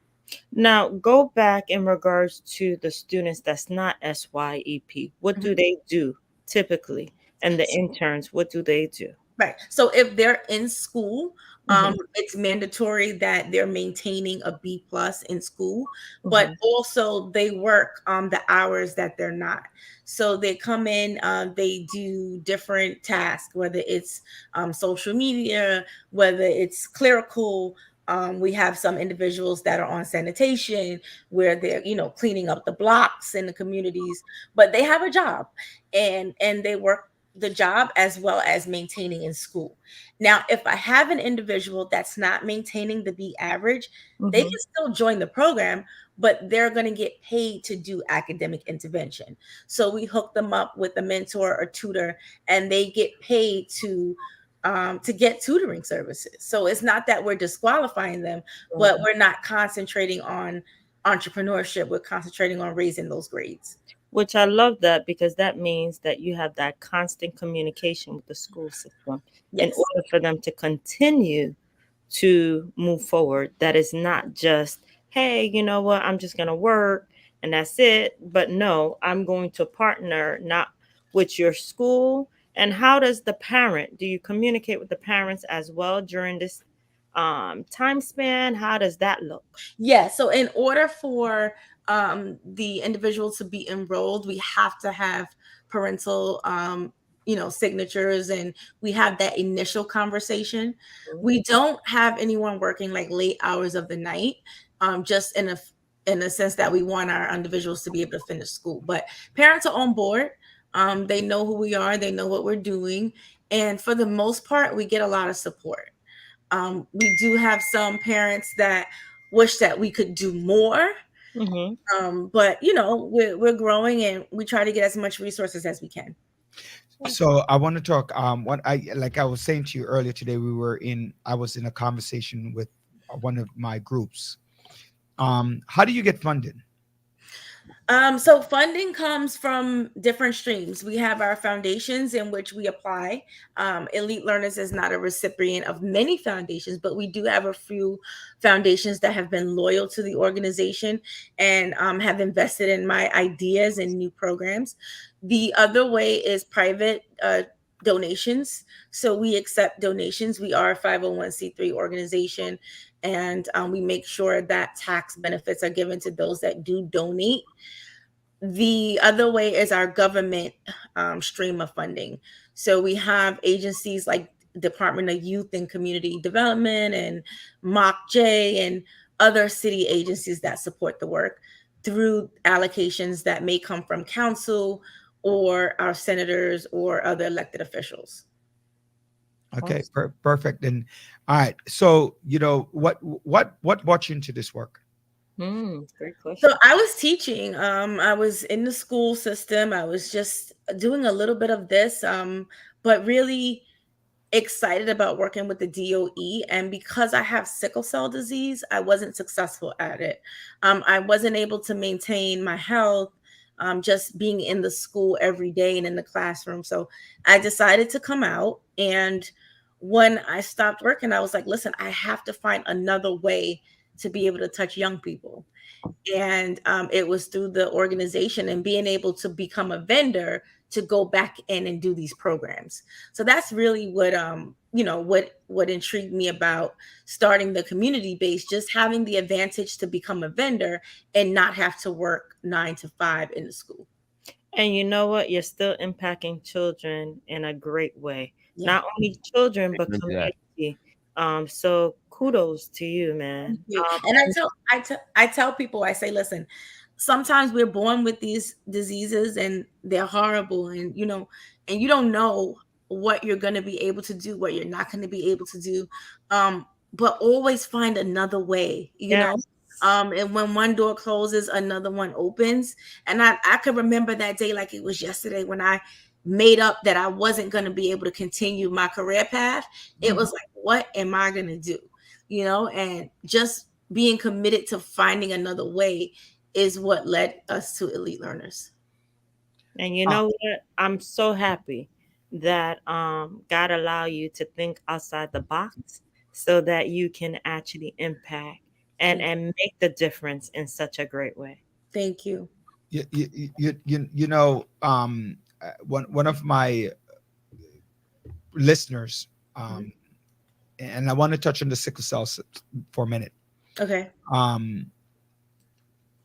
Now, go back in regards to the students that's not SYEP. What do they do typically? And the interns, what do they do? Right. So if they're in school, Hmm. it's mandatory that they're maintaining a B plus in school, but Hmm. also they work the hours that they're not. So they come in, they do different tasks, whether it's social media, whether it's clerical. We have some individuals that are on sanitation where they're, cleaning up the blocks in the communities, but they have a job and they work the job as well as maintaining in school. Now, if I have an individual that's not maintaining the B average, they Hmm. can still join the program, but they're going to get paid to do academic intervention. So we hook them up with a mentor or tutor, and they get paid to get tutoring services. So it's not that we're disqualifying them, but we're not concentrating on entrepreneurship. We're concentrating on raising those grades. Which I love that because that means that you have that constant communication with the school system in Yes. order for them to continue to move forward. That is not just, hey, you know what, I'm just going to work and that's it. But no, I'm going to partner not with your school. And how does the parent, do you communicate with the parents as well during this time span? How does that look? Yeah, so in order for the individual to be enrolled, we have to have parental, signatures, and we have that initial conversation. We don't have anyone working like late hours of the night, just in a sense that we want our individuals to be able to finish school. But parents are on board. They know who we are. They know what we're doing, and for the most part, we get a lot of support. We do have some parents that wish that we could do more, Hmm. but we're growing and we try to get as much resources as we can. So I want to talk. What I like I was saying to you earlier today, I was in a conversation with one of my groups. How do you get funded? So funding comes from different streams. We have our foundations in which we apply. Elite Learners is not a recipient of many foundations, but we do have a few foundations that have been loyal to the organization and have invested in my ideas and new programs. The other way is private donations. So we accept donations. We are a 501c3 organization, and we make sure that tax benefits are given to those that do donate. The other way is our government stream of funding. So we have agencies like Department of Youth and Community Development and MOCJ and other city agencies that support the work through allocations that may come from council or our senators or other elected officials. Okay, perfect. And all right. So what brought you into this work? Great So question. I was teaching. I was in the school system. I was just doing a little bit of this, but really excited about working with the DOE. And because I have sickle cell disease, I wasn't successful at it. I wasn't able to maintain my health, just being in the school every day and in the classroom. So I decided to come out. And when I stopped working, I was like, listen, I have to find another way to be able to touch young people. And it was through the organization and being able to become a vendor to go back in and do these programs. So that's really what intrigued me about starting the community base, just having the advantage to become a vendor and not have to work 9 to 5 in the school. And you know what? You're still impacting children in a great way. Yeah. Not only children, but Amen to that. community. So kudos to you, man. Thank you. And I tell people, I say, listen, sometimes we're born with these diseases and they're horrible, and you don't know what you're going to be able to do, what you're not going to be able to do. But always find another way, Yes. and when one door closes, another one opens. And I could remember that day like it was yesterday when I made up that I wasn't going to be able to continue my career path. It was like, what am I going to do? And just being committed to finding another way is what led us to Elite Learners. And you Uh, know what? I'm so happy that God allow you to think outside the box so that you can actually impact Thank, and make the difference in such a great way. thank you. one of my listeners, and I want to touch on the sickle cell for a minute. Okay.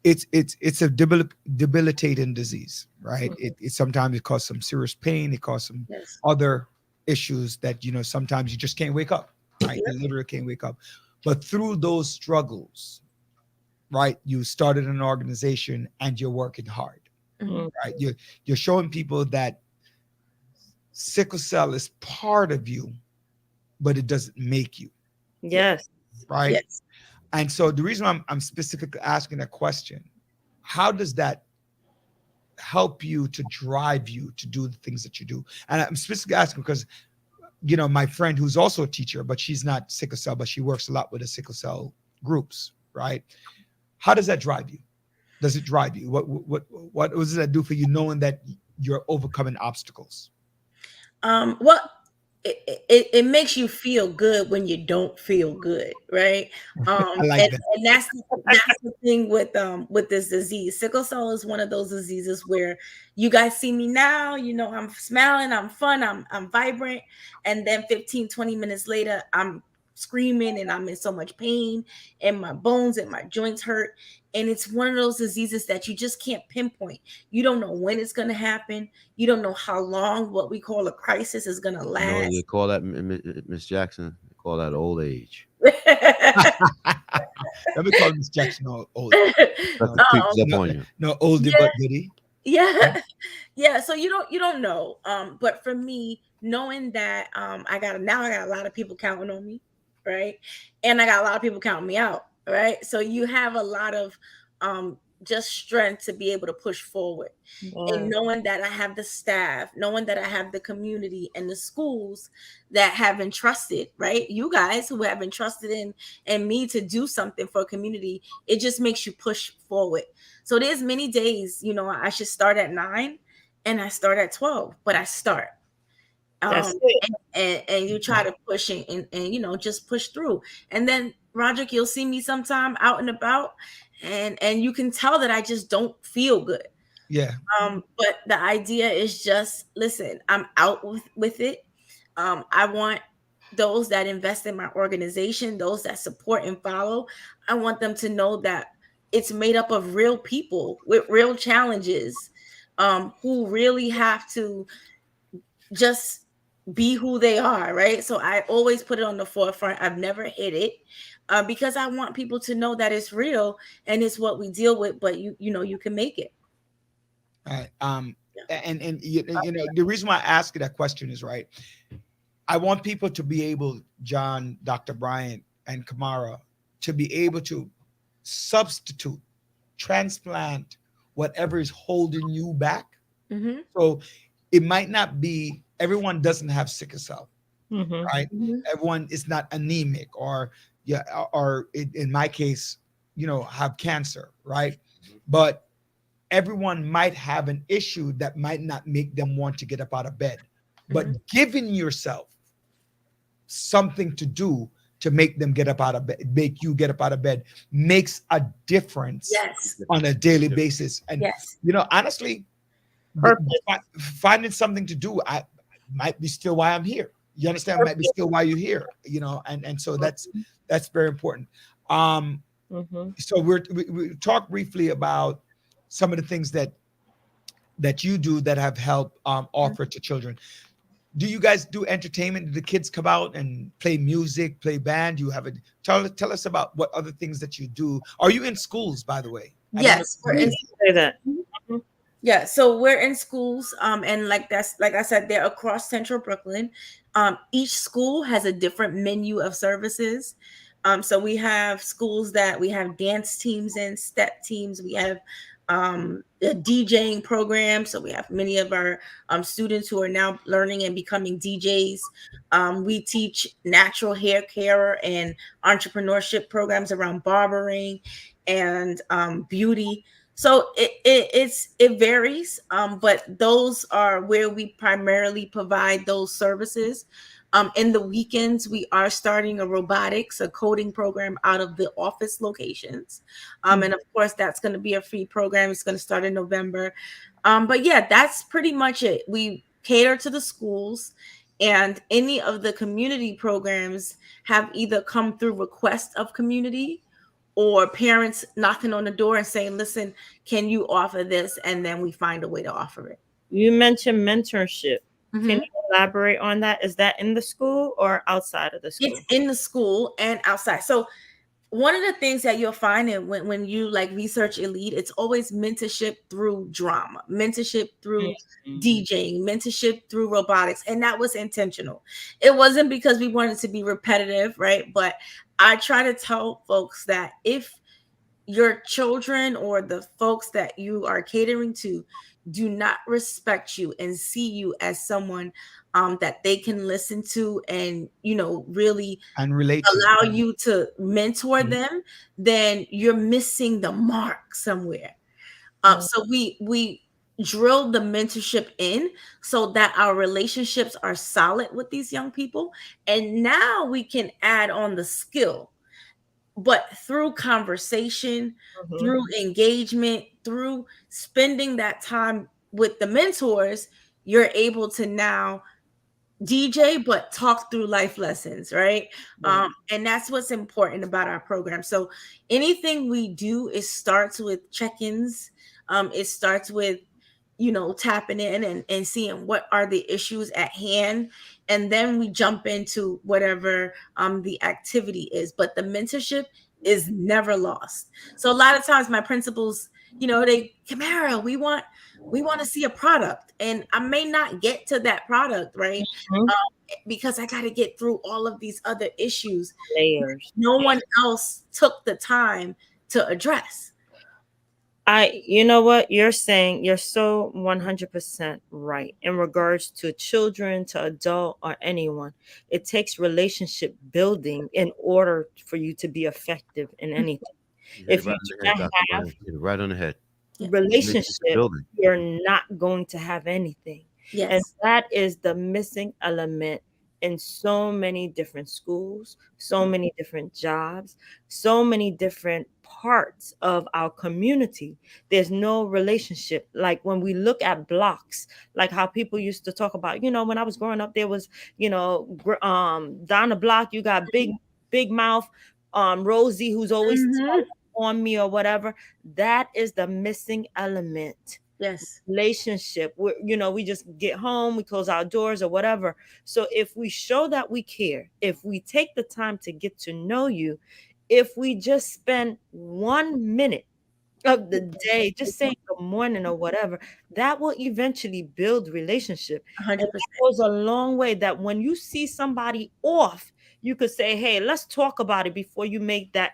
It's a debilitating disease, right? It sometimes it causes some serious pain. It causes some Yes. other issues that sometimes you just can't wake up, right? You literally can't wake up. But through those struggles, right, you started an organization and you're working hard, right? You're showing people that sickle cell is part of you, but it doesn't make you, Yes. right? Yes. And so the reason I'm specifically asking that question, how does that help you to drive you to do the things that you do? And I'm specifically asking because, my friend who's also a teacher, but she's not sickle cell, but she works a lot with the sickle cell groups, right? How does that drive you? Does it drive you? What does that do for you, knowing that you're overcoming obstacles? Well, it makes you feel good when you don't feel good, right? I like that. And that's the thing with this disease. Sickle cell is one of those diseases where you guys see me now, I'm smiling, I'm fun, I'm vibrant, and then 15-20 minutes later I'm screaming and I'm in so much pain and my bones and my joints hurt. And it's one of those diseases that you just can't pinpoint. You don't know when it's going to happen. You don't know how long what we call a crisis is going to No, last. you call that Miss Jackson. You call that old age. Let me call Miss Jackson old. That No, creeps up no, on you. no, oldie Yeah. but goodie. Yeah. Yeah. So you don't know. But for me, knowing that I got a lot of people counting on me, right? And I got a lot of people counting me out, right? So you have a lot of just strength to be able to push forward. And knowing that I have the staff, knowing that I have the community and the schools that have entrusted, right? You guys who have entrusted in me to do something for a community, it just makes you push forward. So there's many days, I should start at 9 and I start at 12, but I start. That's Um, it. and you try to push and just push through. And then Roderick, you'll see me sometime out and about, and you can tell that I just don't feel good. Yeah. But the idea is just listen, I'm out with it. I want those that invest in my organization, those that support and follow, I want them to know that it's made up of real people with real challenges, who really have to just be who they are, right? So I always put it on the forefront. I've never hid it, because I want people to know that it's real and it's what we deal with. But you can make it. Right. And the reason why I ask you that question is, right, I want people to be able, John, Dr. Bryant, and Camara, to be able to substitute, transplant whatever is holding you back. Mm-hmm. So it might not be everyone doesn't have sickle cell, Mm-hmm. right? Mm-hmm. Everyone is not anemic or in my case, have cancer, right? But everyone might have an issue that might not make them want to get up out of bed. But giving yourself something to do to make them get up out of bed, make you get up out of bed, makes a difference Yes. on a daily basis. And Yes. honestly, Purpose. finding something to do, I might be still why I'm here. You understand? Might be still why you're here. And so that's very important. Mm-hmm. So we talk briefly about some of the things that you do that have helped offer to children. Do you guys do entertainment? Do the kids come out and play music, play band? You have a tell us about what other things that you do. Are you in schools, by the way? Yes, we're in. Say that. Yeah, so we're in schools, and like I said, they're across Central Brooklyn. Each school has a different menu of services. So we have schools that we have dance teams and step teams. We have a DJing program. So we have many of our students who are now learning and becoming DJs. We teach natural hair care and entrepreneurship programs around barbering and beauty. So it varies, but those are where we primarily provide those services. In the weekends, we are starting a coding program out of the office locations. And of course, that's going to be a free program. It's going to start in November. But yeah, that's pretty much it. We cater to the schools And any of the community programs have either come through request of community or parents knocking on the door and saying, listen, can you offer this? And then we find a way to offer it. You mentioned mentorship. Can Mhm. you elaborate on that? Is that in the school or outside of the It's school? in the school and outside. So one of the things that you'll find when you like research Elite, it's always mentorship through drama, mentorship through Mhm. DJing, mentorship through robotics. And that was intentional. It wasn't because we wanted to be repetitive, right? But I try to tell folks that if your children or the folks that you are catering to do not respect you and see you as someone that they can listen to and really And relate to. allow you to mentor Mhm. them, then you're missing the mark somewhere. Mm. So we drilled the mentorship in so that our relationships are solid with these young people, and now we can add on the skill, but through conversation, Mhm. through engagement, through spending that time with the mentors, you're able to now DJ, but talk through life lessons, right? Right. And that's what's important about our program. So anything we do, it starts with check-ins. It starts with tapping in and seeing what are the issues at hand, and then we jump into whatever the activity is. But the mentorship is never lost. So a lot of times my principals, they, Camara, we want to see a product, and I may not get to that product, right? Mhm. Because I got to get through all of these other issues Layers. no one else took the time to address. You know what you're saying, you're so 100% right in regards to children, to adult, or anyone. It takes relationship building in order for you to be effective in anything. You hit it If you right on do the head, not Dr. have Brian. Hit it right on the head. Yeah. Relationship relationship, building. you're not going to have anything. And Yes. that is the missing element in so many different schools, so many different jobs, so many different parts of our community. There's no relationship. Like when we look at blocks, like how people used to talk about, when I was growing up, there was, down the block, you got big mouth, Rosie, who's always Hmm. on me or whatever. That is the missing element. Yes. Relationship, we just get home, we close our doors or whatever. So if we show that we care, if we take the time to get to know you, if we just spend 1 minute of the day just saying good morning or whatever, that will eventually build relationship. And that 100%. goes a long way, that when you see somebody off, you could say, hey, let's talk about it before you make that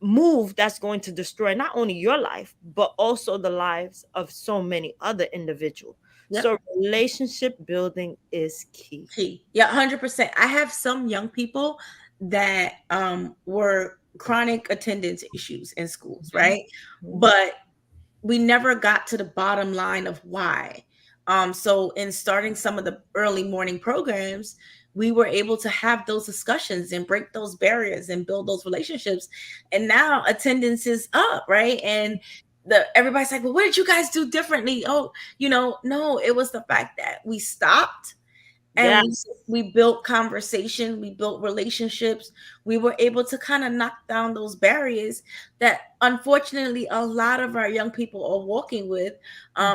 move that's going to destroy not only your life but also the lives of so many other individuals. Yep. So relationship building is key. Key. Yeah, 100%. I have some young people that were chronic attendance issues in schools, right? Mhm. But we never got to the bottom line of why. So in starting some of the early morning programs, we were able to have those discussions and break those barriers and build those relationships. And now attendance is up, right? And everybody's like, well, what did you guys do differently? Oh, no, it was the fact that we stopped and we Yes. we built conversation, we built relationships, we were able to kind of knock down those barriers that unfortunately a lot of our young people are walking with,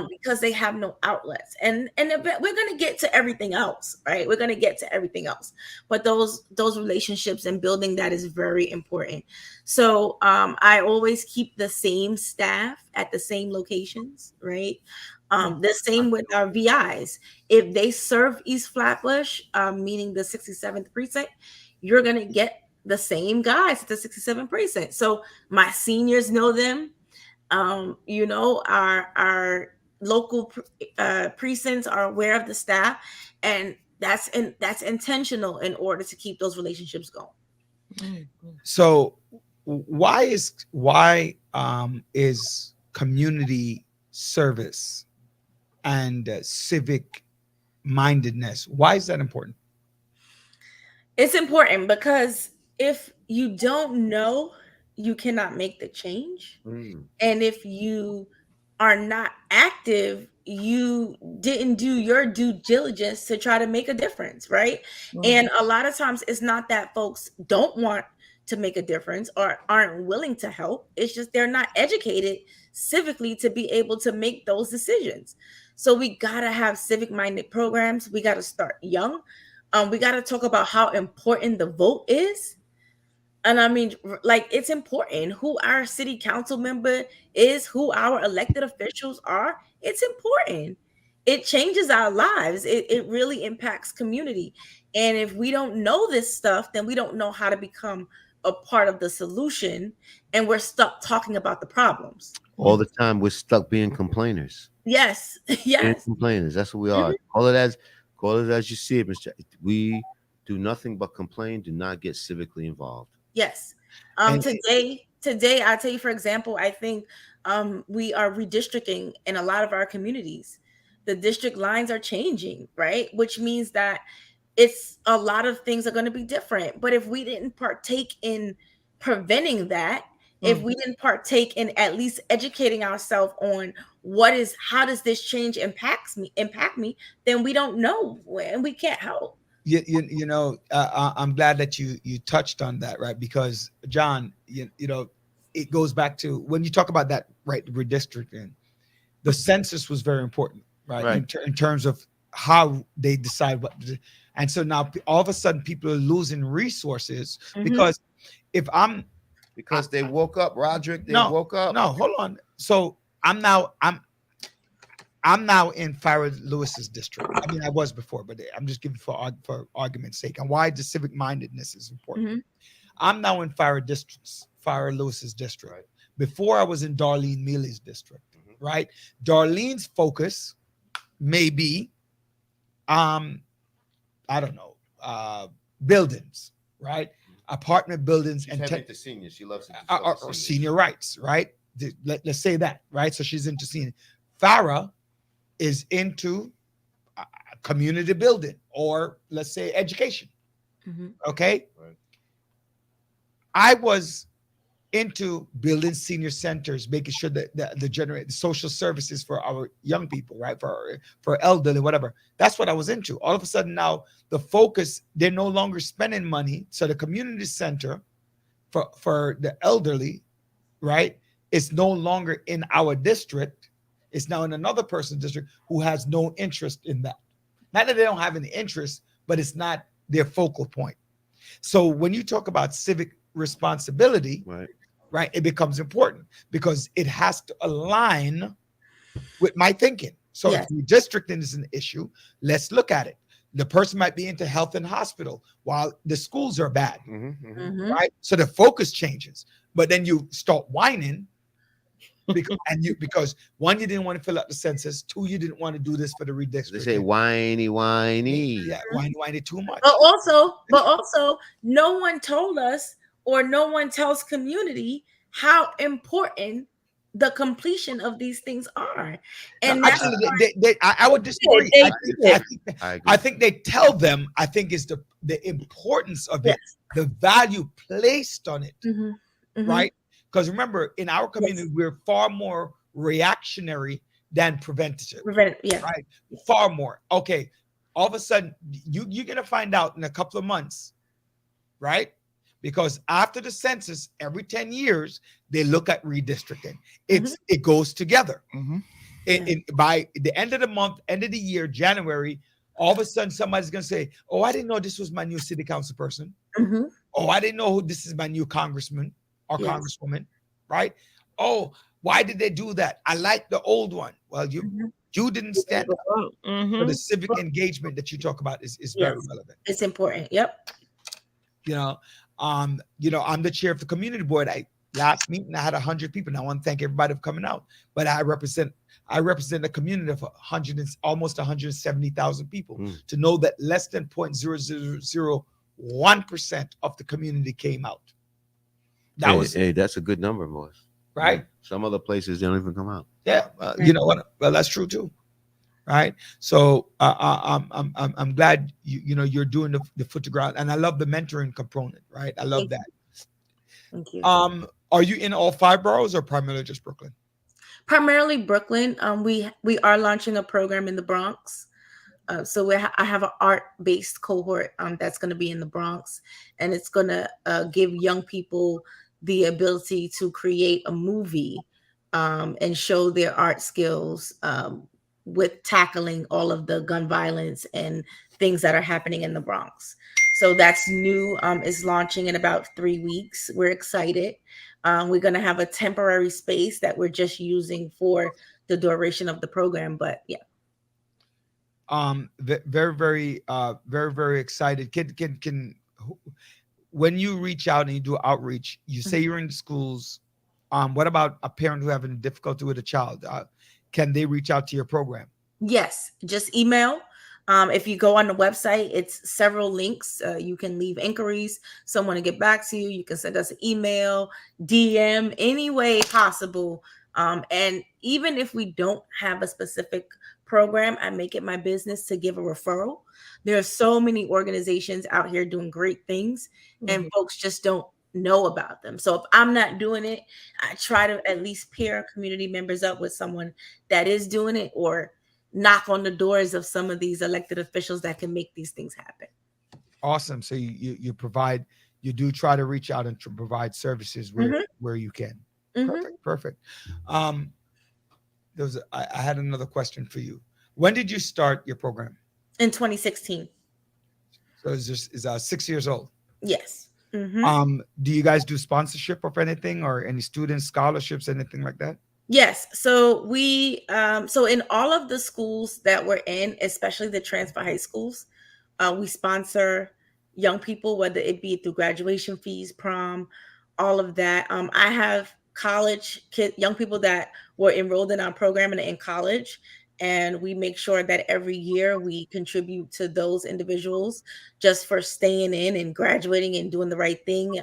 because they have no outlets. And we're going to get to everything else, right? We're going to get to everything else, but those relationships and building that is very important. So I always keep the same staff at the same locations, right? The same with our VIs. If they serve East Flatbush, meaning the 67th precinct, you're going to get the same guys at the 67th precinct. So my seniors know them. Our local precincts are aware of the staff, and that's intentional in order to keep those relationships going. Mhm. So why is community service and civic mindedness, why is that important? It's important because if you don't know, you cannot make the change. Mm. And if you are not active, you didn't do your due diligence to try to make a difference, right? And a lot of times it's not that folks don't want to make a difference or aren't willing to help. It's just they're not educated civically to be able to make those decisions. So we got to have civic minded programs. We got to start young. We got to talk about how important the vote is. And I mean, like, it's important who our city council member is, who our elected officials are. It's important. It changes our lives. It really impacts community. And if we don't know this stuff, then we don't know how to become a part of the solution. And we're stuck talking about the problems. All the time we're stuck being complainers. Yes. Being Yes. complainers. That's what we are. Call it as you see it, Mr. We do nothing but complain. Do not get civically involved. Yes. And- Today, I'll tell you, for example, I think we are redistricting in a lot of our communities. The district lines are changing, right? Which means that it's a lot of things are going to be different. But if we didn't partake in preventing that, if we didn't partake in at least educating ourselves on how does this change impact me, then we don't know and we can't help. You know, I'm glad that you touched on that, right? Because John, you know, it goes back to when you talk about that, right? Redistricting, the census was very important, right? In terms of how they decide what, and so now all of a sudden people are losing resources because because they woke up, Roderick. They woke up. No, hold on. So I'm now in Farrah Lewis's district. I mean, I was before, but I'm just giving for argument's sake and why the civic mindedness is important. I'm now in Farrah Lewis's district. Right. Before I was in Darlene Mealy's district, right? Darlene's focus may be, I don't know, buildings, right? Apartment buildings. She's and heavy into seniors. She loves or senior rights, right? Let's say that, right? So she's into senior. Farrah is into community building or let's say education. Okay. Right. I was into building senior centers, making sure that the generate social services for our young people, right? For elderly, whatever. That's what I was into. All of a sudden now the focus, they're no longer spending money. So the community center for the elderly, right, is no longer in our district. It's now in another person's district who has no interest in that. Not that they don't have any interest, but it's not their focal point. So when you talk about civic responsibility, right, it becomes important because it has to align with my thinking. So if redistricting is an issue, let's look at it. The person might be into health and hospital while the schools are bad, right? So the focus changes, but then you start whining because one, you didn't want to fill out the census. Two, you didn't want to do this for the redistricting. They say whiny. Yeah, whiny too much. But also, no one told us or no one tells community how important the completion of these things are. And actually, I would disagree. I think they tell them. I think is the importance of it, the value placed on it, right? Because remember, in our community, we're far more reactionary than preventative. Right? Far more. Okay. All of a sudden, you're gonna find out in a couple of months, right? Because after the census, every 10 years, they look at redistricting. It goes together. By the end of the month, end of the year, January, all of a sudden somebody's gonna say, "Oh, I didn't know this was my new city council person. Oh, I didn't know this is my new congressman or congresswoman," right? "Oh, why did they do that? I like the old one." Well, you didn't stand up. So the civic engagement that you talk about is very relevant. It's important. Yep. You know, I'm the chair of the community board. Last meeting I had 100 people, and I want to thank everybody for coming out. But I represent a community of almost 170,000 people. To know that less than 0.0001% of the community came out. Hey, that's a good number, boys. Right? Some other places they don't even come out. Yeah, you know what? Well, that's true too. Right. So I'm glad you're doing the foot to ground, and I love the mentoring component. Right. I love that. Thank you. Are you in all 5 boroughs or primarily just Brooklyn? Primarily Brooklyn. We are launching a program in the Bronx. I have an art-based cohort that's going to be in the Bronx, and it's going to give young people the ability to create a movie and show their art skills with tackling all of the gun violence and things that are happening in the Bronx. So that's new. Is launching in about 3 weeks. We're excited. We're going to have a temporary space that we're just using for the duration of the program. But yeah. Very, very excited. When you reach out and you do outreach, you say you're in schools. What about a parent who having difficulty with a child? Can they reach out to your program? Yes, just email. If you go on the website, it's several links. You can leave inquiries. Someone to get back to you. You can send us an email, DM, any way possible. And even if we don't have a specific program, I make it my business to give a referral. There are so many organizations out here doing great things, and folks just don't know about them. So if I'm not doing it, I try to at least pair community members up with someone that is doing it, or knock on the doors of some of these elected officials that can make these things happen. Awesome. So you provide, you do try to reach out and to provide services where you can. Perfect. I had another question for you. When did you start your program? In 2016. So is 6 years old? Yes. Do you guys do sponsorship of anything, or any student scholarships, anything like that? Yes. So we so in all of the schools that we're in, especially the transfer high schools, we sponsor young people, whether it be through graduation fees, prom, all of that. I have young people that were enrolled in our program and in college, and we make sure that every year we contribute to those individuals just for staying in and graduating and doing the right thing.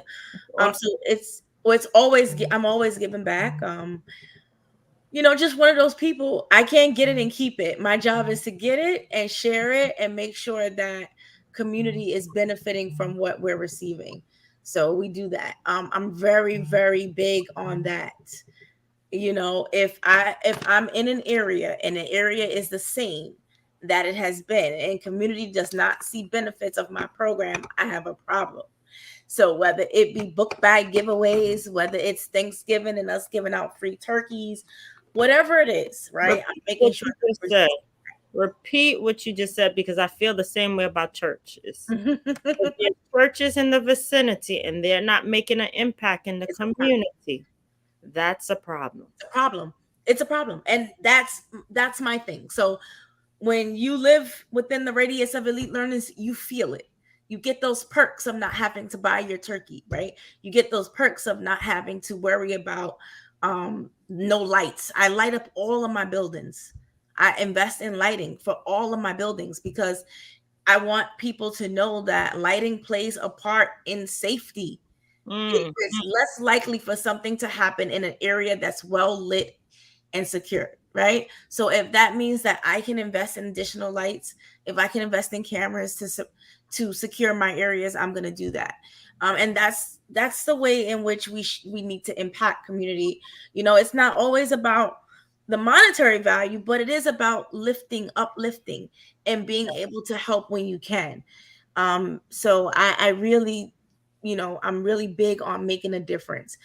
So it's always, I'm always giving back. Just one of those people, I can't get it and keep it. My job is to get it and share it and make sure that community is benefiting from what we're receiving. So we do that. I'm very, very big on that. If I'm in an area and the area is the same that it has been, and community does not see benefits of my program, I have a problem. So whether it be book bag giveaways, whether it's Thanksgiving and us giving out free turkeys, whatever it is, right? I'm making sure. Repeat what you just said, because I feel the same way about churches. If there's churches in the vicinity and they're not making an impact in the community, that's a problem. It's a problem. And that's my thing. So when you live within the radius of elite learners, you feel it. You get those perks of not having to buy your turkey, right? You get those perks of not having to worry about no lights. I light up all of my buildings. I invest in lighting for all of my buildings because I want people to know that lighting plays a part in safety. It's less likely for something to happen in an area that's well lit and secure, right? So if that means that I can invest in additional lights, if I can invest in cameras to secure my areas, I'm going to do that. And that's the way in which we need to impact community. It's not always about the monetary value, but it is about uplifting, and being able to help when you can. So I really, I'm really big on making a difference.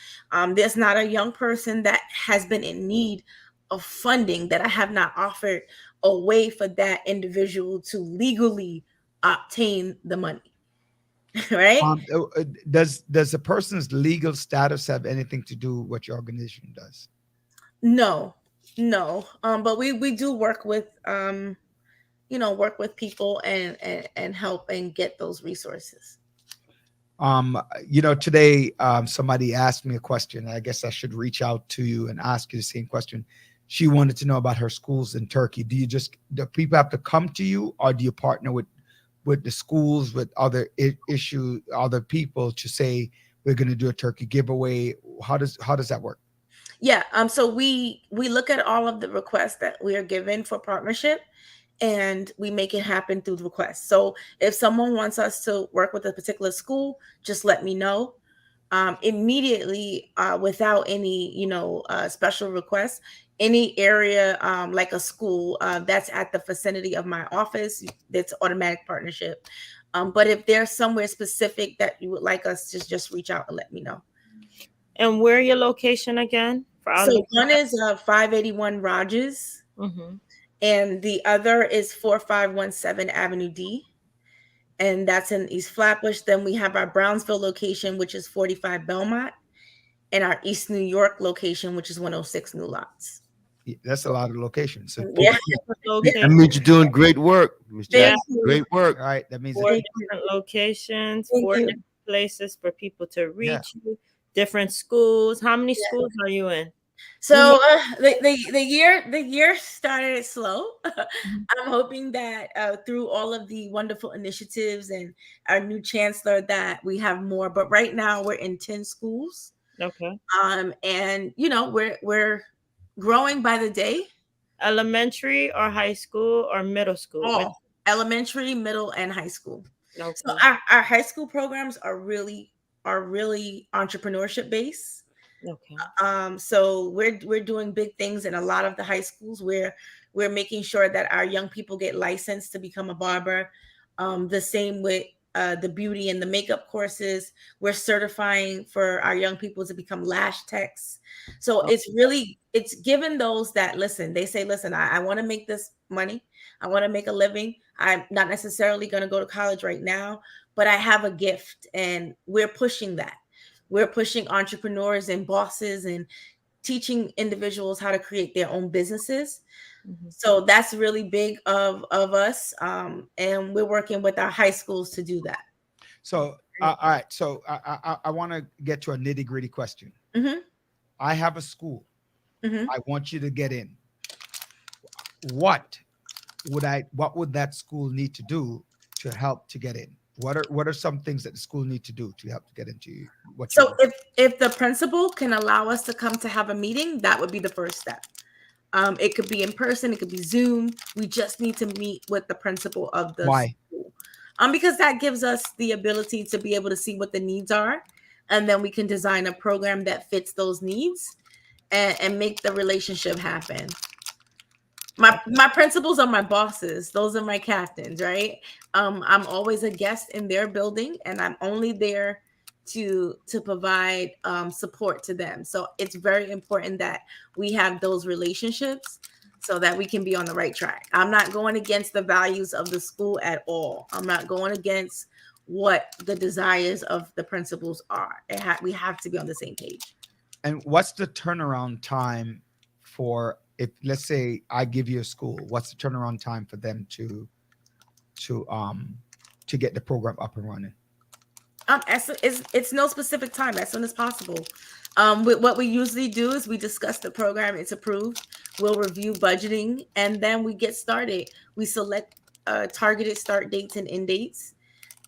There's not a young person that has been in need of funding that I have not offered a way for that individual to legally obtain the money. Right? Does a person's legal status have anything to do with what your organization does? No. But we do work with people and help and get those resources. Today somebody asked me a question. I guess I should reach out to you and ask you the same question. She wanted to know about her schools in Turkey. Do people have to come to you, or do you partner with the schools, with other other people to say we're going to do a turkey giveaway? How does that work? Yeah. So we look at all of the requests that we are given for partnership, and we make it happen through the request. So if someone wants us to work with a particular school, just let me know. immediately, without any, special requests, any area, like a school, that's at the vicinity of my office, that's automatic partnership. But if there's somewhere specific that you would like us to just reach out and let me know. And where your location again for our So one is 581 Rogers, Mm-hmm. and the other is 4517 Avenue D, and that's in East Flatbush. Then we have our Brownsville location, which is 45 Belmont, and our East New York location, which is 106 New Lots. That's a lot of locations. So, Yeah. That means you're doing great work, Ms. Thank Jackson. you. Great work. all right, that means Four that, different locations, Thank four you. different places for people to reach you, different schools. How many schools are you in? So the year started slow. I'm hoping that through all of the wonderful initiatives and our new chancellor that we have more. But right now we're in 10 schools, Okay. and we're growing by the day. Elementary or high school or middle school? All elementary, middle, and high school. Okay. So our high school programs are really entrepreneurship based. Okay. So we're doing big things in a lot of the high schools where we're making sure that our young people get licensed to become a barber. The same with the beauty and the makeup courses. We're certifying for our young people to become lash techs. So it's given those that listen. They say, listen, I want to make this money. I want to make a living. I'm not necessarily going to go to college right now, but I have a gift, and we're pushing that. We're pushing entrepreneurs and bosses and teaching individuals how to create their own businesses. Mm-hmm. So that's really big of us, and we're working with our high schools to do that. so all right. So I want to get to a nitty gritty question. Mm-hmm. I have a school. Mm-hmm. I want you to get in. What would that school need to do to help to get in? What are some things that the school need to do to help to get into what you So if the principal can allow us to come to have a meeting, that would be the first step. It could be in person, it could be Zoom. We just need to meet with the principal of the Why? school. Because that gives us the ability to be able to see what the needs are, and then we can design a program that fits those needs and make the relationship happen. My principals are my bosses. Those are my captains, right? I'm always a guest in their building, and I'm only there to provide support to them. So it's very important that we have those relationships so that we can be on the right track. I'm not going against the values of the school at all. I'm not going against what the desires of the principals are. We have to be on the same page. And what's the turnaround time for, if let's say I give you a school, what's the turnaround time for them to get the program up and running? It's no specific time, as soon as possible. What we usually do is we discuss the program, it's approved, we'll review budgeting, and then we get started. We select targeted start dates and end dates,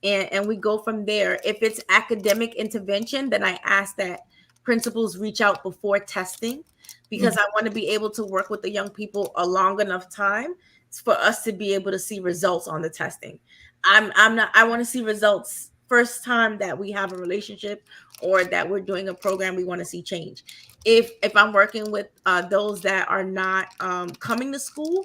and we go from there. If it's academic intervention, then I ask that principals reach out before testing, because I want to be able to work with the young people a long enough time for us to be able to see results on the testing. I want to see results first time that we have a relationship or that we're doing a program. We want to see change. If I'm working with those that are not coming to school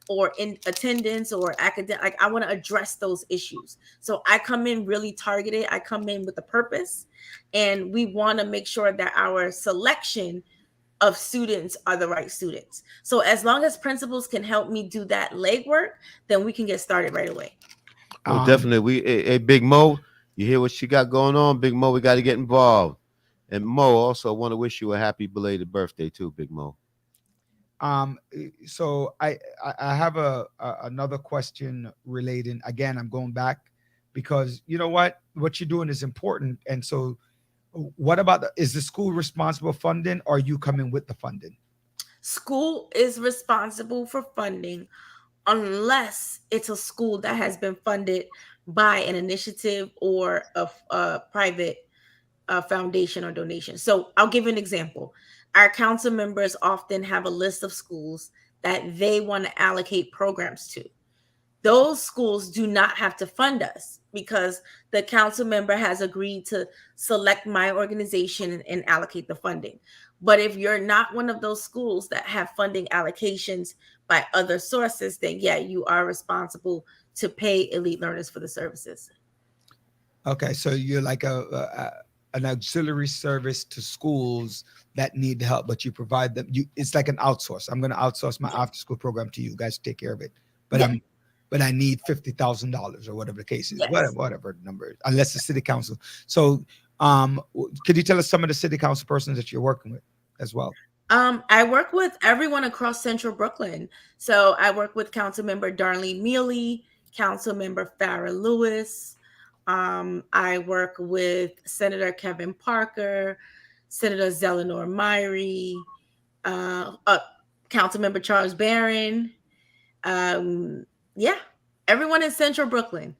or in attendance or academic, like, I want to address those issues. So I come in really targeted. I come in with a purpose, and we want to make sure that our selection of students are the right students. So as long as principals can help me do that legwork, then we can get started right away. Well, definitely. Hey, Big Mo, you hear what she got going on? Big Mo, we got to get involved. And Mo, also want to wish you a happy belated birthday too, Big Mo. So I have another question relating. Again, I'm going back because you know what you're doing is important. And so, what about is the school responsible funding, or are you coming with the funding? School is responsible for funding unless it's a school that has been funded by an initiative or a private foundation or donation. So I'll give you an example. Our council members often have a list of schools that they want to allocate programs to. Those schools do not have to fund us. because the council member has agreed to select my organization and allocate the funding. But if you're not one of those schools that have funding allocations by other sources, then yeah, you are responsible to pay elite learners for the services. Okay, so you're like an auxiliary service to schools that need help, but you provide them. It's like an outsource. I'm going to outsource my after school program to you guys. Take care of it, but Yeah. but I need $50,000 or whatever the case is, Yes. whatever the number is, unless the city council. So, could you tell us some of the city council persons that you're working with as well? I work with everyone across Central Brooklyn. So I work with Councilmember Darlene Mealy, Councilmember Farrah Lewis. I work with Senator Kevin Parker, Senator Zelenor Myrie, Councilmember Charles Barron. Yeah, everyone in Central Brooklyn.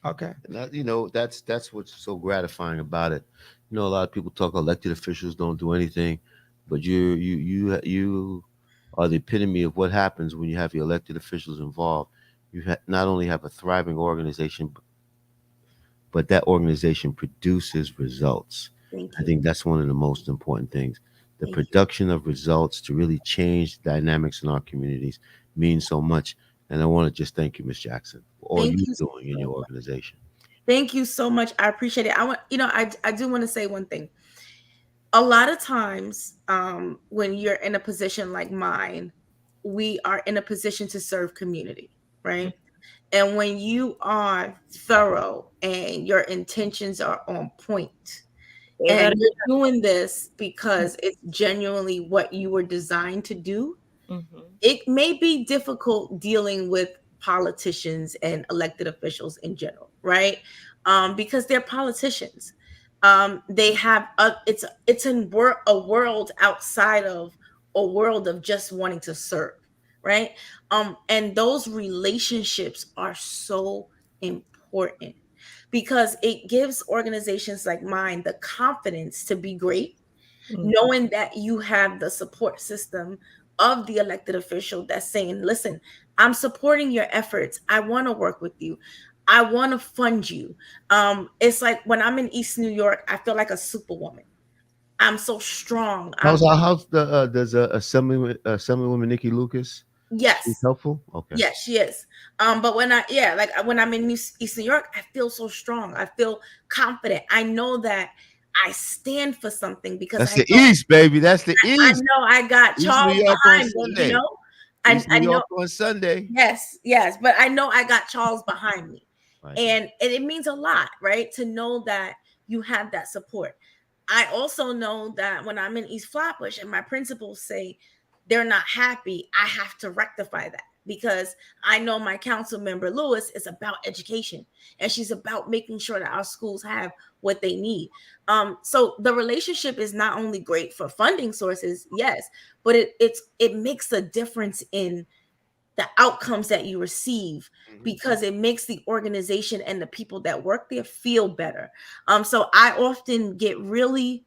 Okay. And that's what's so gratifying about it. A lot of people talk elected officials don't do anything, but you are the epitome of what happens when you have your elected officials involved. Not only have a thriving organization, but that organization produces results. Thank I you. think that's one of the most important things. The Thank you. production of results to really change the dynamics in our communities means so much. And I want to just thank you, Ms. Jackson, for all Thank you're you doing in so your much. organization. Thank you so much. I appreciate it. I do want to say one thing. A lot of times, when you're in a position like mine, we are in a position to serve community, right? And when you are thorough and your intentions are on point, Say that and you're doing this because it's genuinely what you were designed to do, again. Mhm. it may be difficult dealing with politicians and elected officials in general, right? Because they're politicians. They have it's a world outside of a world of just wanting to serve, right? And those relationships are so important because it gives organizations like mine the confidence to be great, knowing that you have the support system of the elected official that's saying, listen, I'm supporting your efforts. I want to work with you. I want to fund you. It's like when I'm in East New York, I feel like a superwoman. I'm so strong. How's the does Assemblywoman Nikki Lucas? She's Yes. helpful. Okay, Yes, she is. But when I'm in East New York, I feel so strong. I feel confident. I know that I stand for something because that's the East, baby. That's the I East. know I got East New Charles York on behind me, Sunday. East I New know. York on Sunday. Yes, yes, but I know I got Charles behind me. Right. And it means a lot, right? To know that you have that support. I also know that when I'm in East Flatbush and my principals say they're not happy, I have to rectify that because I know my council member Lewis is about education and she's about making sure that our schools have what they need. So the relationship is not only great for funding sources, yes, but it makes a difference in the outcomes that you receive because it makes the organization and the people that work there feel better. So I often get really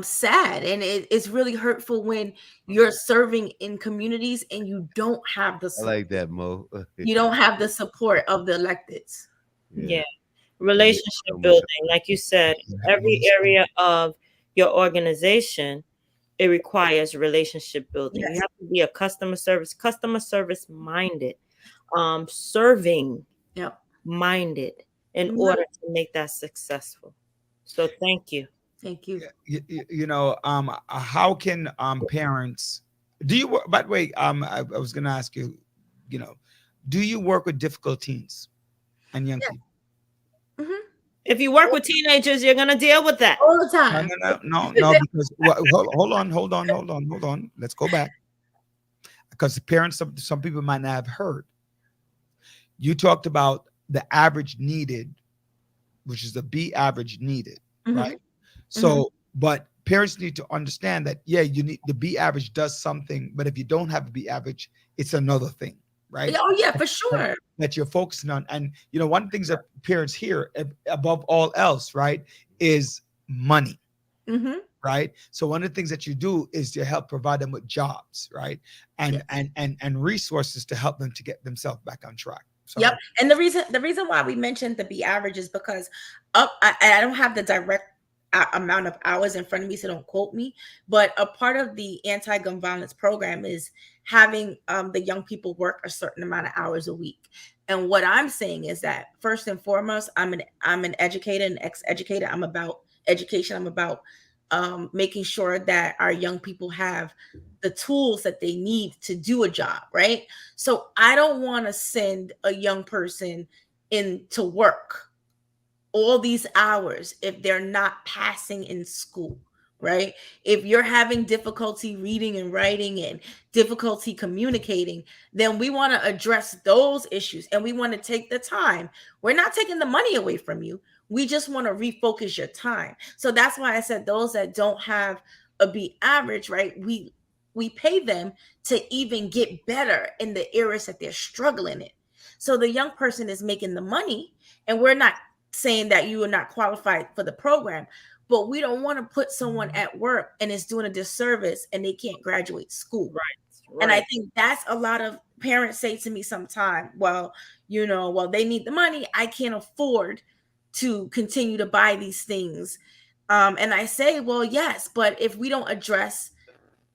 sad and it's really hurtful when you're serving in communities and you don't have the I like that, Mo. you don't have the support of the electeds. Yeah. That makes Relationship so much building, sense. like you said, every area of your organization, it requires relationship building. You Yes. have to be a customer service minded, serving Yep. minded in Mhm. order to make that successful. So thank you. Thank you. How can parents do you work? By the way, I was going to ask you, do you work with difficult teens and young people? Mhm. If you work with teenagers, you're gonna deal with that. All the No, time. no, because hold on. Let's go back because the parents, some people might not have heard. You talked about the average needed, which is the B average needed, Mhm. right? So, but parents need to understand that, yeah, you need the B average does something, but if you don't have a B average, it's another thing, right? Oh yeah, for sure. That you're focusing on. And, one of the things that parents hear above all else, right, is money, Hmm. right? So one of the things that you do is to help provide them with jobs, right? And Yes. and resources to help them to get themselves back on track. So Yep. And the reason why we mentioned the B average is because I don't have the direct amount of hours in front of me, so don't quote me. But a part of the anti-gun violence program is having the young people work a certain amount of hours a week. And what I'm saying is that first and foremost, I'm an educator, an ex-educator. I'm about education. I'm about making sure that our young people have the tools that they need to do a job, right? So I don't want to send a young person into work all these hours if they're not passing in school, right? If you're having difficulty reading and writing and difficulty communicating, then we want to address those issues and we want to take the time. We're not taking the money away from you. We just want to refocus your time. So that's why I said those that don't have a B average, right? We pay them to even get better in the areas that they're struggling in. So the young person is making the money, and we're not saying that you are not qualified for the program, but we don't want to put someone at work and it's doing a disservice and they can't graduate school. Right. And I think that's a lot of parents say to me sometime, well, well, they need the money. I can't afford to continue to buy these things. And I say, well, yes, but if we don't address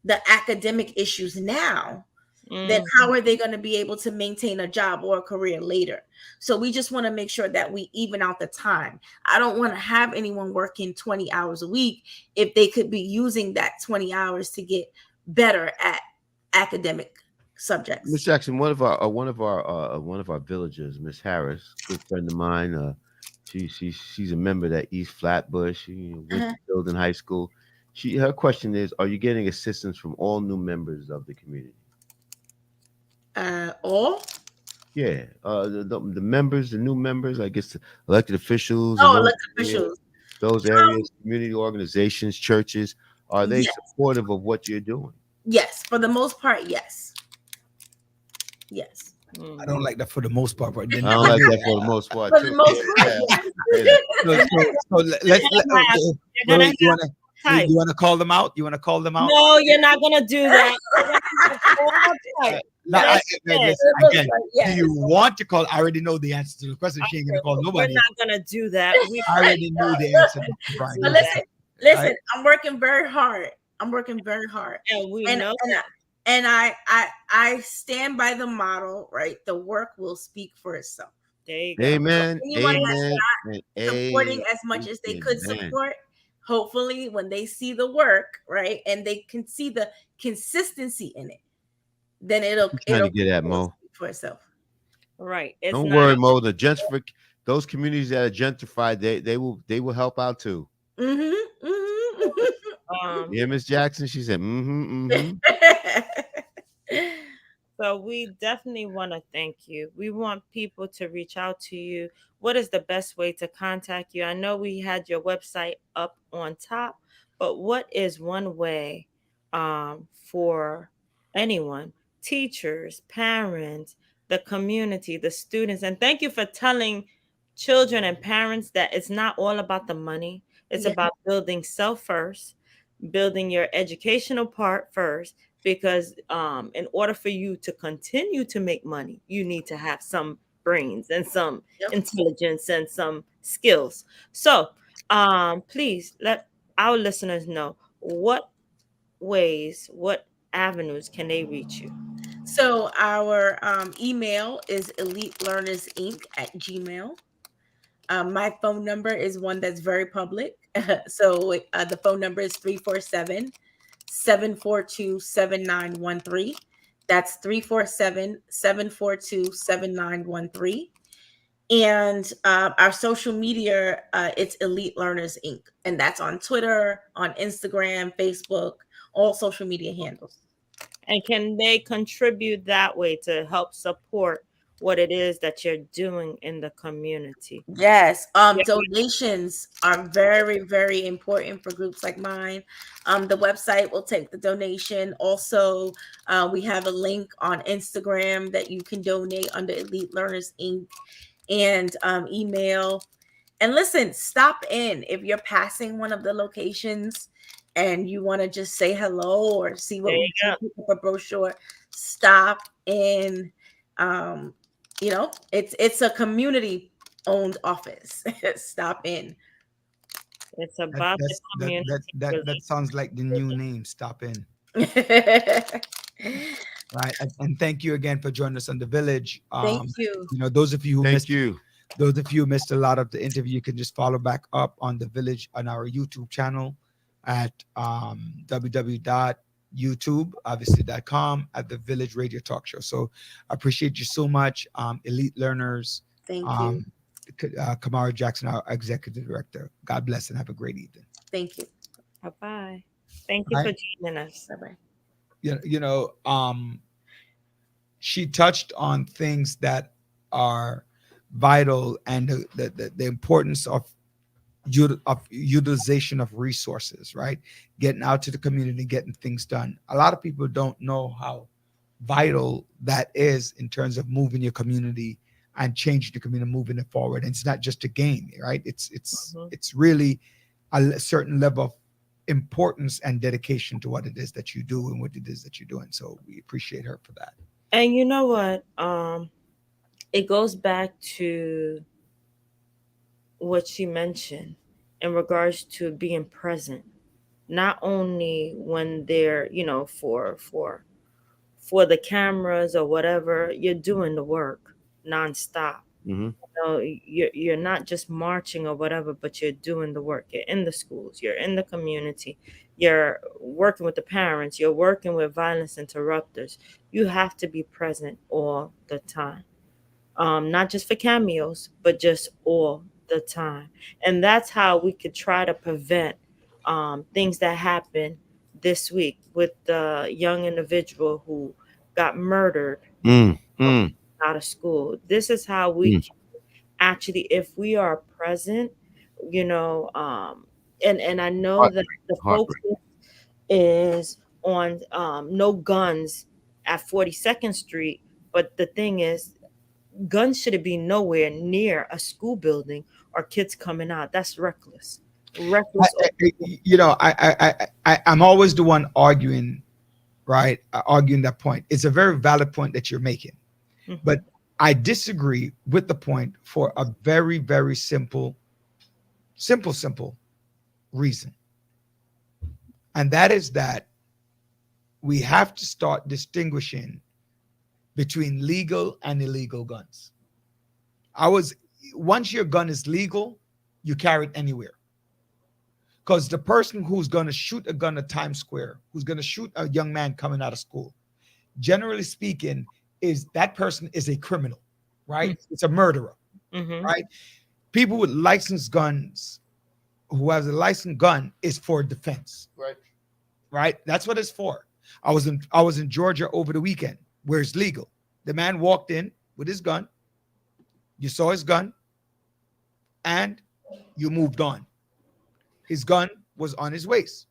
the academic issues now, then how are they going to be able to maintain a job or a career later? So we just want to make sure that we even out the time. I don't want to have anyone working 20 hours a week if they could be using that 20 hours to get better at academic subjects. Miss Jackson, one of our villagers, Miss Harris, good friend of mine. She's a member of that East Flatbush. She went Uh-huh. to Tilden High School. Her question is, are you getting assistance from all new members of the community? All? Yeah, the members, the new members, I guess the elected officials and Elected officials. those areas, community organizations, churches, are they Yes. supportive of what you're doing? Yes, for the most part, yes. Yes. I don't like that for the most part. But then I don't like that for the most part. For too. the most part, yes. You want to call them out? You want to call them out? No, you're not gonna do that. No, listen, again, Yes. do you want to call? I already know the answer to the question. She ain't gonna call We're nobody. not gonna do that. I already knew the answer. Brian. But listen, I'm working very hard. I'm working very hard. and we And know that. and I stand by the model, right? The work will speak for itself. There you go. Amen. Anyone that's Amen. Supporting as much as they could support, hopefully when they see the work, right, and they can see the consistency in it, then it'll Trying to get at Mo. speak for itself. Right. It's Don't not, worry, Mo. Those communities that are gentrified, they will help out too. Mm-hmm. Mm-hmm. Yeah, Miss Jackson. She said, So we definitely want to thank you. We want people to reach out to you. What is the best way to contact you? I know we had your website up on top, but what is one way for anyone, teachers, parents, the community, the students? And thank you for telling children and parents that it's not all about the money. It's Yeah. about building self first, building your educational part first, because in order for you to continue to make money, you need to have some brains and some Yep. intelligence and some skills. So please let our listeners know what avenues can they reach you? So our email is elitelearnersinc@gmail. My phone number is one that's very public. So the phone number is 347-742-7913. That's 347-742-7913. And our social media, it's Elite Learners Inc. And that's on Twitter, on Instagram, Facebook, all social media handles. And can they contribute that way to help support what it is that you're doing in the community? Yes. Donations are very, very important for groups like mine. The website will take the donation. Also, we have a link on Instagram that you can donate under Elite Learners Inc. and email. And listen, stop in if you're passing one of the locations and you want to just say hello or see what There we you do, pick up a brochure. Stop in. You know, it's a community owned office. Stop in. It's That about the that's community that sounds like the new name. Stop in. Thank Right. And thank you again for joining us on the Village. you. You know, those of you who Thank missed you. those of you who missed a lot of the interview, you can just follow back up on the Village on our YouTube channel at www.youtube obviously.com at the Village Radio Talk Show. So I appreciate you so much, elite learners. Thank you. um Camara Jackson, our executive director. God bless and have a great evening. Thank you. Bye bye. Thank you Right. for joining us. Bye bye. You know, she touched on things that are vital and the importance of utilization of resources, right? Getting out to the community, getting things done. A lot of people don't know how vital that is in terms of moving your community and changing the community, moving it forward. And it's not just a game, right? It's really a certain level of importance and dedication to what it is that you do and what it is that you're doing. So we appreciate her for that. And you know what? It goes back to what she mentioned in regards to being present, not only when they're, for the cameras or whatever, you're doing the work nonstop. Hmm. You're not just marching or whatever, but you're doing the work. You're in the schools, you're in the community, you're working with the parents, you're working with violence interrupters. You have to be present all the time, not just for cameos, but just all the time. And that's how we could try to prevent things that happened this week with the young individual who got murdered Mm, mm, out of school. This is how we mm. can actually, if we are present, you know, and I know that Heartbreak. the focus Heartbreak. is on no guns at 42nd Street, but the thing is, guns should be nowhere near a school building or kids coming out. That's reckless. Reckless. You know, I'm always the one arguing, right? Arguing that point. It's a very valid point that you're making, Mhm. but I disagree with the point for a very, very simple reason. And that is that we have to start distinguishing between legal and illegal guns. Once your gun is legal, you carry it anywhere. Because the person who's going to shoot a gun at Times Square, who's going to shoot a young man coming out of school, generally speaking, that person is a criminal, right? It's a murderer, Mhm. right? People with licensed guns, who has a licensed gun, is for defense, right? That's what it's for. I was in Georgia over the weekend, where it's legal. The man walked in with his gun. You saw his gun, and you moved on. His gun was on his waist.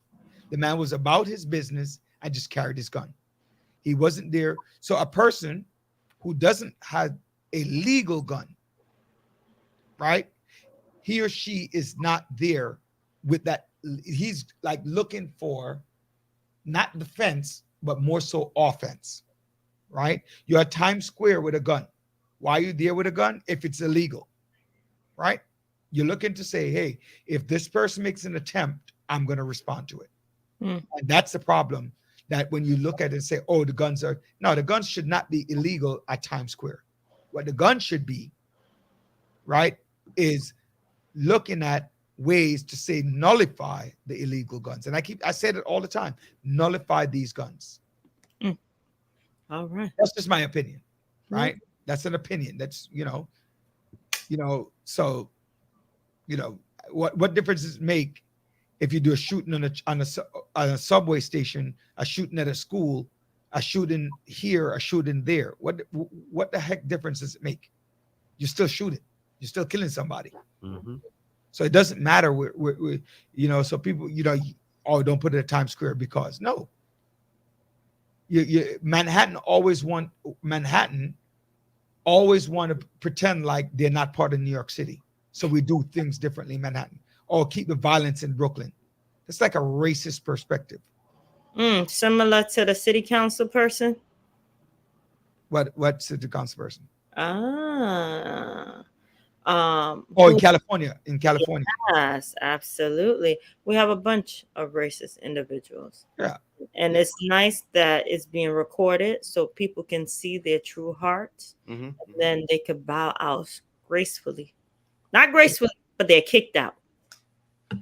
The man was about his business and just carried his gun. He wasn't there. So a person who doesn't have a legal gun, right? He or she is not there with that. He's like looking for not defense, but more so offense, right? You're at Times Square with a gun. Why are you there with a gun? If it's illegal, right? You're looking to say, hey, if this person makes an attempt, I'm going to respond to it. Mm. And that's the problem, that when you look at it and say, oh, the guns should not be illegal at Times Square. What the gun should be, right, is looking at ways to say nullify the illegal guns. And I said it all the time, nullify these guns. All right. That's just my opinion, right? That's an opinion. That's, so, what difference does it make if you do a shooting on a subway station, a shooting at a school, a shooting here, a shooting there? What the heck difference does it make? You're still shooting. You're still killing somebody. Mm-hmm. So it doesn't matter so people, don't put it at Times Square because no. Manhattan always want to pretend like they're not part of New York City. So we do things differently in Manhattan. Or keep the violence in Brooklyn. It's like a racist perspective. Similar to the city council person. What city council person? Ah. Oh, in Who California. In California. has absolutely. We have a bunch of racist individuals. Yeah. And Yeah. it's nice that it's being recorded so people can see their true hearts. Mm-hmm. And then they could bow out gracefully. Not gracefully, but they're kicked out.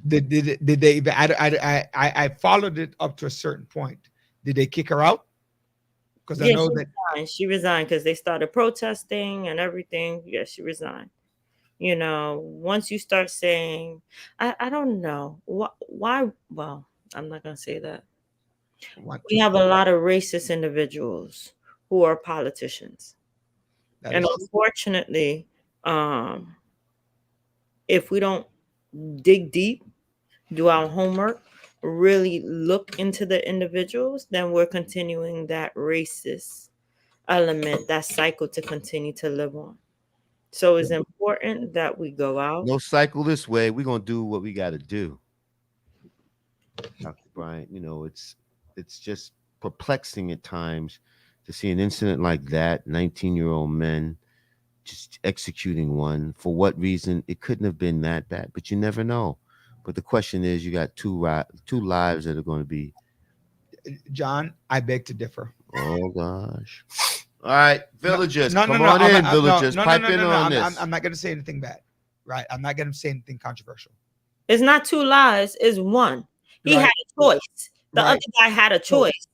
Did they even? I followed it up to a certain point. Did they kick her out? Because I Yeah, know she that. resigned. She resigned because they started protesting and everything. Yeah, she resigned. You know, once you start saying, I don't know why. Well, I'm not gonna say that. One, We two, have three. a lot of racist individuals who are politicians, That and is true. unfortunately, um, if we don't dig deep, do our homework, really look into the individuals, then we're continuing that racist element, that cycle to continue to live on. So it's important that we go out. No cycle this way. We're gonna do what we got to do, Dr. Bryant. It's just perplexing at times to see an incident like that. 19-year-old men just executing one for what reason? It couldn't have been that bad, but you never know. But the question is, you got two lives that are going to be. John, I beg to differ. Oh gosh! All right, No, villagers, no, no, come no. on I'm, in, I'm, no, villagers, no, no, pipe no, in no, no. on I'm this. not going to say anything bad, right? I'm not going to say anything controversial. It's not two lies, it's one. He Right. had a choice. The Right. other guy had a So choice.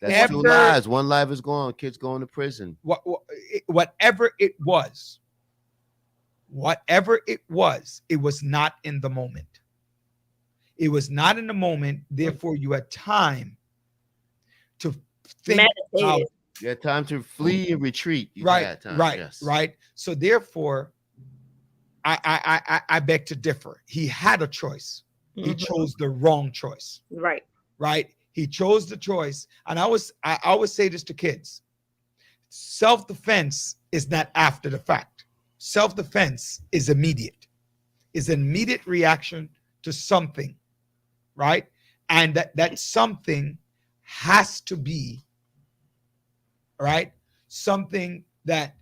That's two whatever, lives. One life is gone. Kids going to prison. whatever it was, it was not in the moment. It was not in the moment. Therefore, you had time to think about. Meditated. You had time to flee and retreat. You Right, had time. right, Yes. right. So therefore, I beg to differ. He had a choice. He Mhm. chose the wrong choice. Right. Right. He chose the choice. And I always say this to kids: self-defense is not after the fact. Self-defense is immediate. Is an immediate reaction to something, right? And that something has to be, right, something that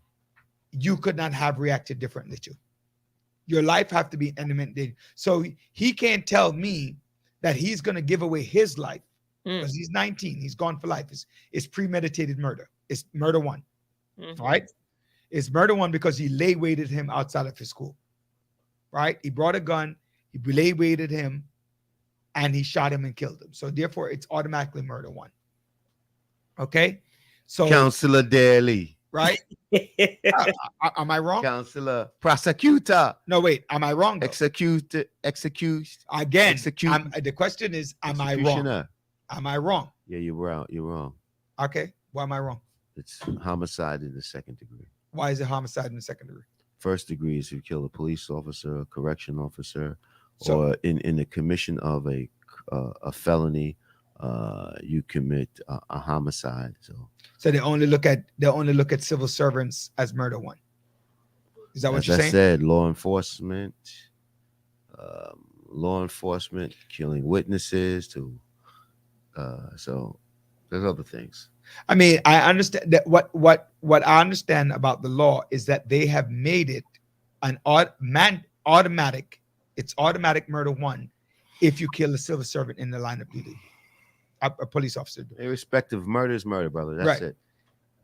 you could not have reacted differently to. Your life have to be imminent. So he can't tell me that he's going to give away his life because he's 19. He's gone for life. It's premeditated murder. It's murder one, right? It's murder one because he lay waited him outside of his school, right? He brought a gun. He lay waited him, and he shot him and killed him. So therefore, it's automatically murder one. Okay, so Counselor Daly. right? Am I wrong? Counselor, prosecutor. No, wait. Am I wrong? Though? Execute. Again, Execute. the question is, am I wrong? Executioner. Am I wrong? Yeah, you're wrong. You're wrong. Okay. Why am I wrong? It's homicide in the second degree. Why is it homicide in the second degree? First degree is if you kill a police officer, a correction officer, So- or in the commission of a felony, you commit a homicide. So they only look at civil servants as murder one. Is that what As you're I saying? said, law enforcement, killing witnesses, so there's other things. I mean, I understand that what I understand about the law is that they have made it an automatic. It's automatic murder one if you kill a civil servant in the line of duty, a police officer. Irrespective, murder is murder, brother. That's Right. it.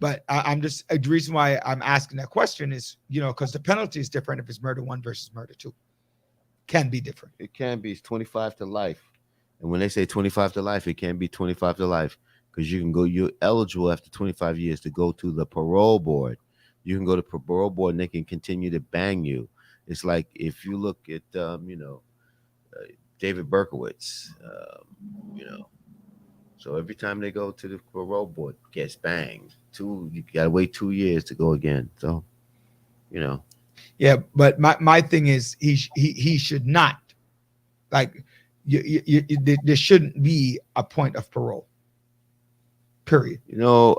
But I'm just the reason why I'm asking that question is, because the penalty is different if it's murder one versus murder two. Can be different. It can be 25 to life. And when they say 25 to life, it can be 25 to life because you're eligible after 25 years to go to the parole board. You can go to parole board and they can continue to bang you. It's like if you look at, David Berkowitz, so every time they go to the parole board, gets banged. You got to wait 2 years to go again. So, Yeah, but my thing is he should not, like, there shouldn't be a point of parole. Period.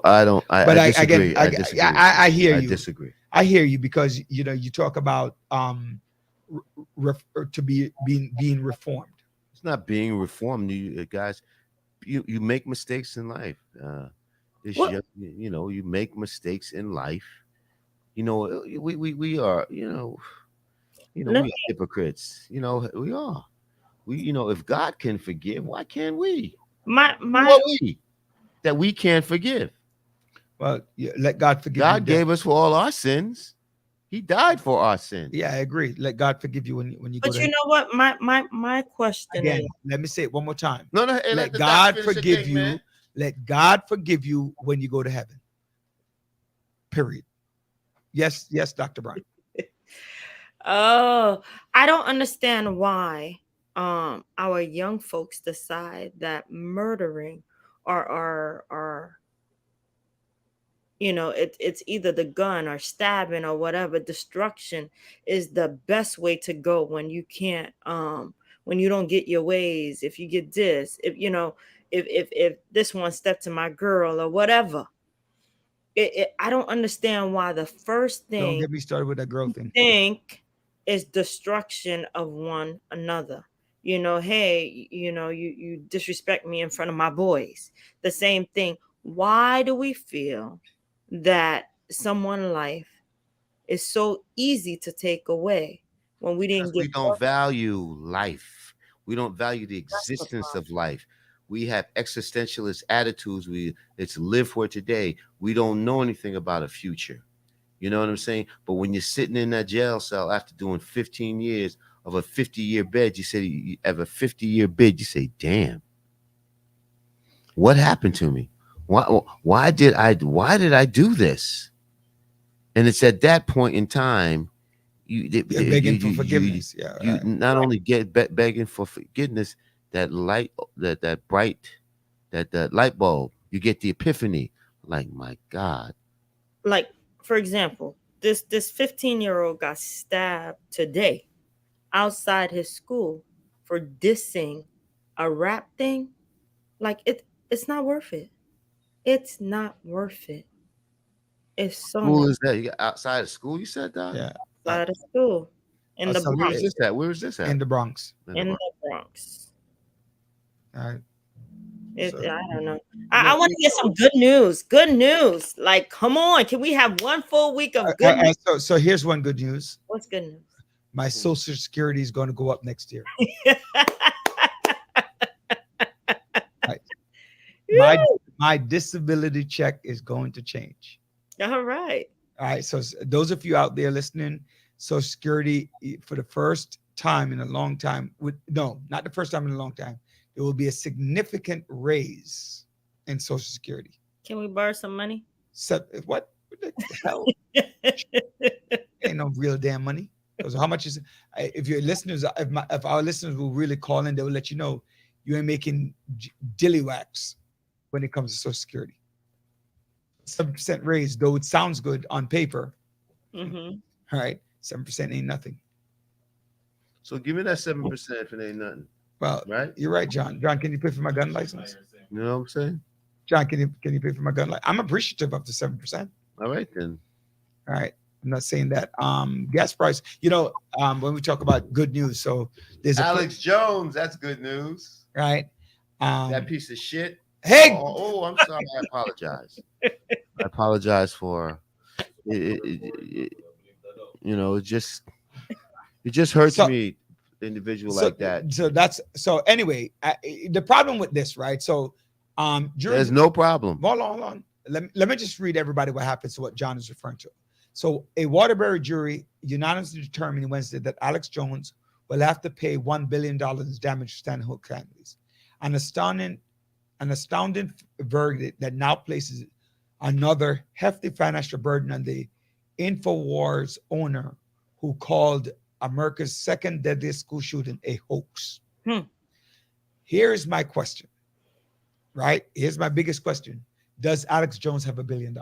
I don't. I disagree. Again, disagree. I hear you. I disagree. I hear you because you talk about to be being reformed. It's not being reformed. You guys, you make mistakes in life. You make mistakes in life, You know, we are, Let we are hypocrites. We are. If God can forgive, why can't we? Who my are we that we can't forgive? Well, let God forgive you. God gave us for all our sins. He died for our sins. Yeah, I agree. Let God forgive you when you go but to you know what? My question again. is, Let me say it one more time. No, no, hey, let Let the doc God finish the forgive thing, you. man. Let God forgive you when you go to heaven. Period. Yes, yes, Dr. Brown. oh, I don't understand why our young folks decide that murdering or it's either the gun or stabbing or whatever, destruction is the best way to go when you can't when you don't get your ways, if you get this, if this one stepped to my girl or whatever. I don't understand why the first Don't thing get me started with that girl you thing. think is destruction of one another. Hey, you disrespect me in front of my boys. The same thing. Why do we feel that someone's life is so easy to take away when we Because didn't we get don't value life. We don't value the that's the existence problem. of life. We have existentialist attitudes. It's live for today. We don't know anything about a future. You know what I'm saying? But when you're sitting in that jail cell after doing 15 years of a 50-year bid, you say you have a 50-year bid, you say, damn, what happened to me? Why did I do this? And it's at that point in time You're begging for forgiveness. Yeah, you right. not only get begging for forgiveness, that light, that bright, that light bulb, you get the epiphany. Like, my God, Like, for example, this 15-year-old got stabbed today outside his school for dissing a rap thing. Like, it's not worth it. It's not worth it. It's so school not is that? You got outside of school? You said that. Yeah. outside of school in the Outside Where is Bronx. this at? Where is this at? in the Bronx. In the In Bronx. the Bronx. All right. It, So, I don't know. you I know, want to get some good news. Good news. Like, come on. Can we have one full week of good news? so here's one good news. What's good news? My Social Security is going to go up next year. Right. My my disability check is going to change. All right. All right. So those of you out there listening, Social Security for the first time in a long time, no, not the first time in a long time, there will be a significant raise in Social Security. Can we borrow some money? So what the hell? Ain't no real damn money. Because how much is if your listeners, if our listeners will really call in, they will let you know you ain't making dilly wax when it comes to Social Security. 7% raise, though it sounds good on paper. Mm-hmm. All right, 7% ain't nothing. So give me that 7% if it ain't nothing, Well, right? you're right, John. John, can you pay for my gun license? You know what I'm saying? John, can you pay for my gun license? I'm appreciative of the 7%. All right then. All right. I'm not saying that. Gas price, when we talk about good news, so there's Alex Jones, that's good news. right. That piece of shit. Hey, I'm sorry. I apologize. I apologize for it, it just hurts So- me, individual like that. So anyway, the problem with this, right? So There's no problem. hold on. Let me just read everybody what happens to what John is referring to. So a Waterbury jury unanimously determined Wednesday that Alex Jones will have to pay $1 billion in damage to Stan Hook families. An astounding verdict that now places another hefty financial burden on the InfoWars owner who called America's second deadliest school shooting a hoax. Here's my question, right? Here's my biggest question. Does Alex Jones have $1 billion?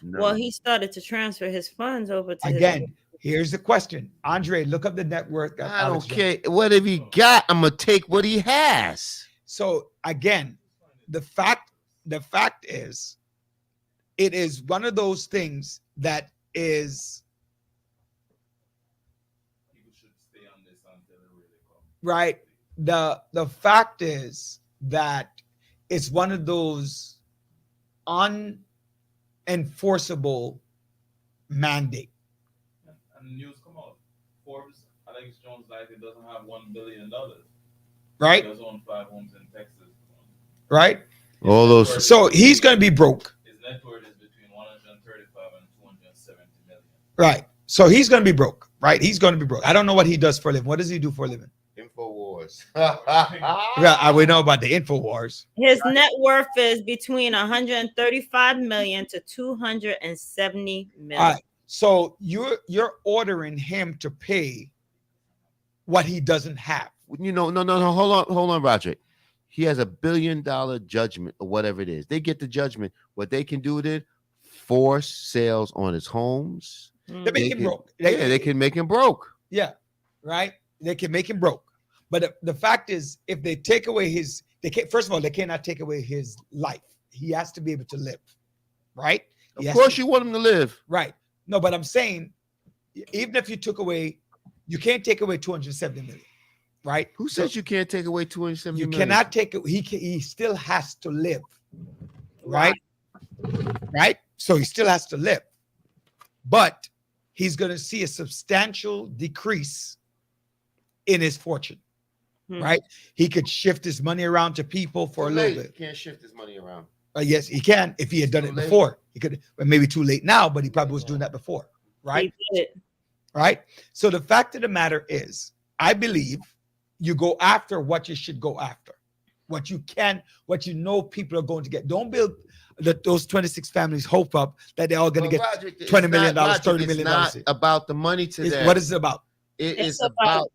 No. Well, he started to transfer his funds over to Again, here's the question. Andre, look up the net worth. Of I Alex don't Jones. care. What have he got? I'm gonna take what he has. So again, the fact is, it is one of those things that is People should stay on this until it really comes. right. The fact is that it's one of those enforceable mandate. And news come out. Forbes, Alex Jones likely doesn't have $1 billion. Right? He does own 5 homes in Texas. Right? All those. So he's going to be broke. His net worth is between 135 and 270 million. Right. So he's going to be broke. Right? He's going to be broke. I don't know what he does for a living. What does he do for a living? Infowars. Yeah, we know about the InfoWars. His net worth is between 135 million to 270 million. All right. So you're ordering him to pay what he doesn't have. No. Hold on, Roger. He has $1 billion judgment or whatever it is. They get the judgment. What they can do with it, force sales on his homes. They make him broke. They can make him broke. Yeah, right. They can make him broke. But the fact is, if they take away his, first of all, they cannot take away his life. He has to be able to live, right? Of course, you want him to live, right? No, but I'm saying, even if you took away, you can't take away 270 million, right? Who says you can't take away 270 million? You cannot take it. He still has to live, right? Right. So he still has to live, but he's going to see a substantial decrease in his fortune. Right? He could shift his money around to people for a little bit. He can't shift his money around. Yes, he can if he had done it before. He could, but maybe too late now, but he probably was doing that before. Right? Right? So the fact of the matter is, I believe you go after what you should go after. What you can, what you know people are going to get. Don't build those 26 families hope up that they're all going to get $20 million, $30 million. It's not about the money today. What is it about? It is about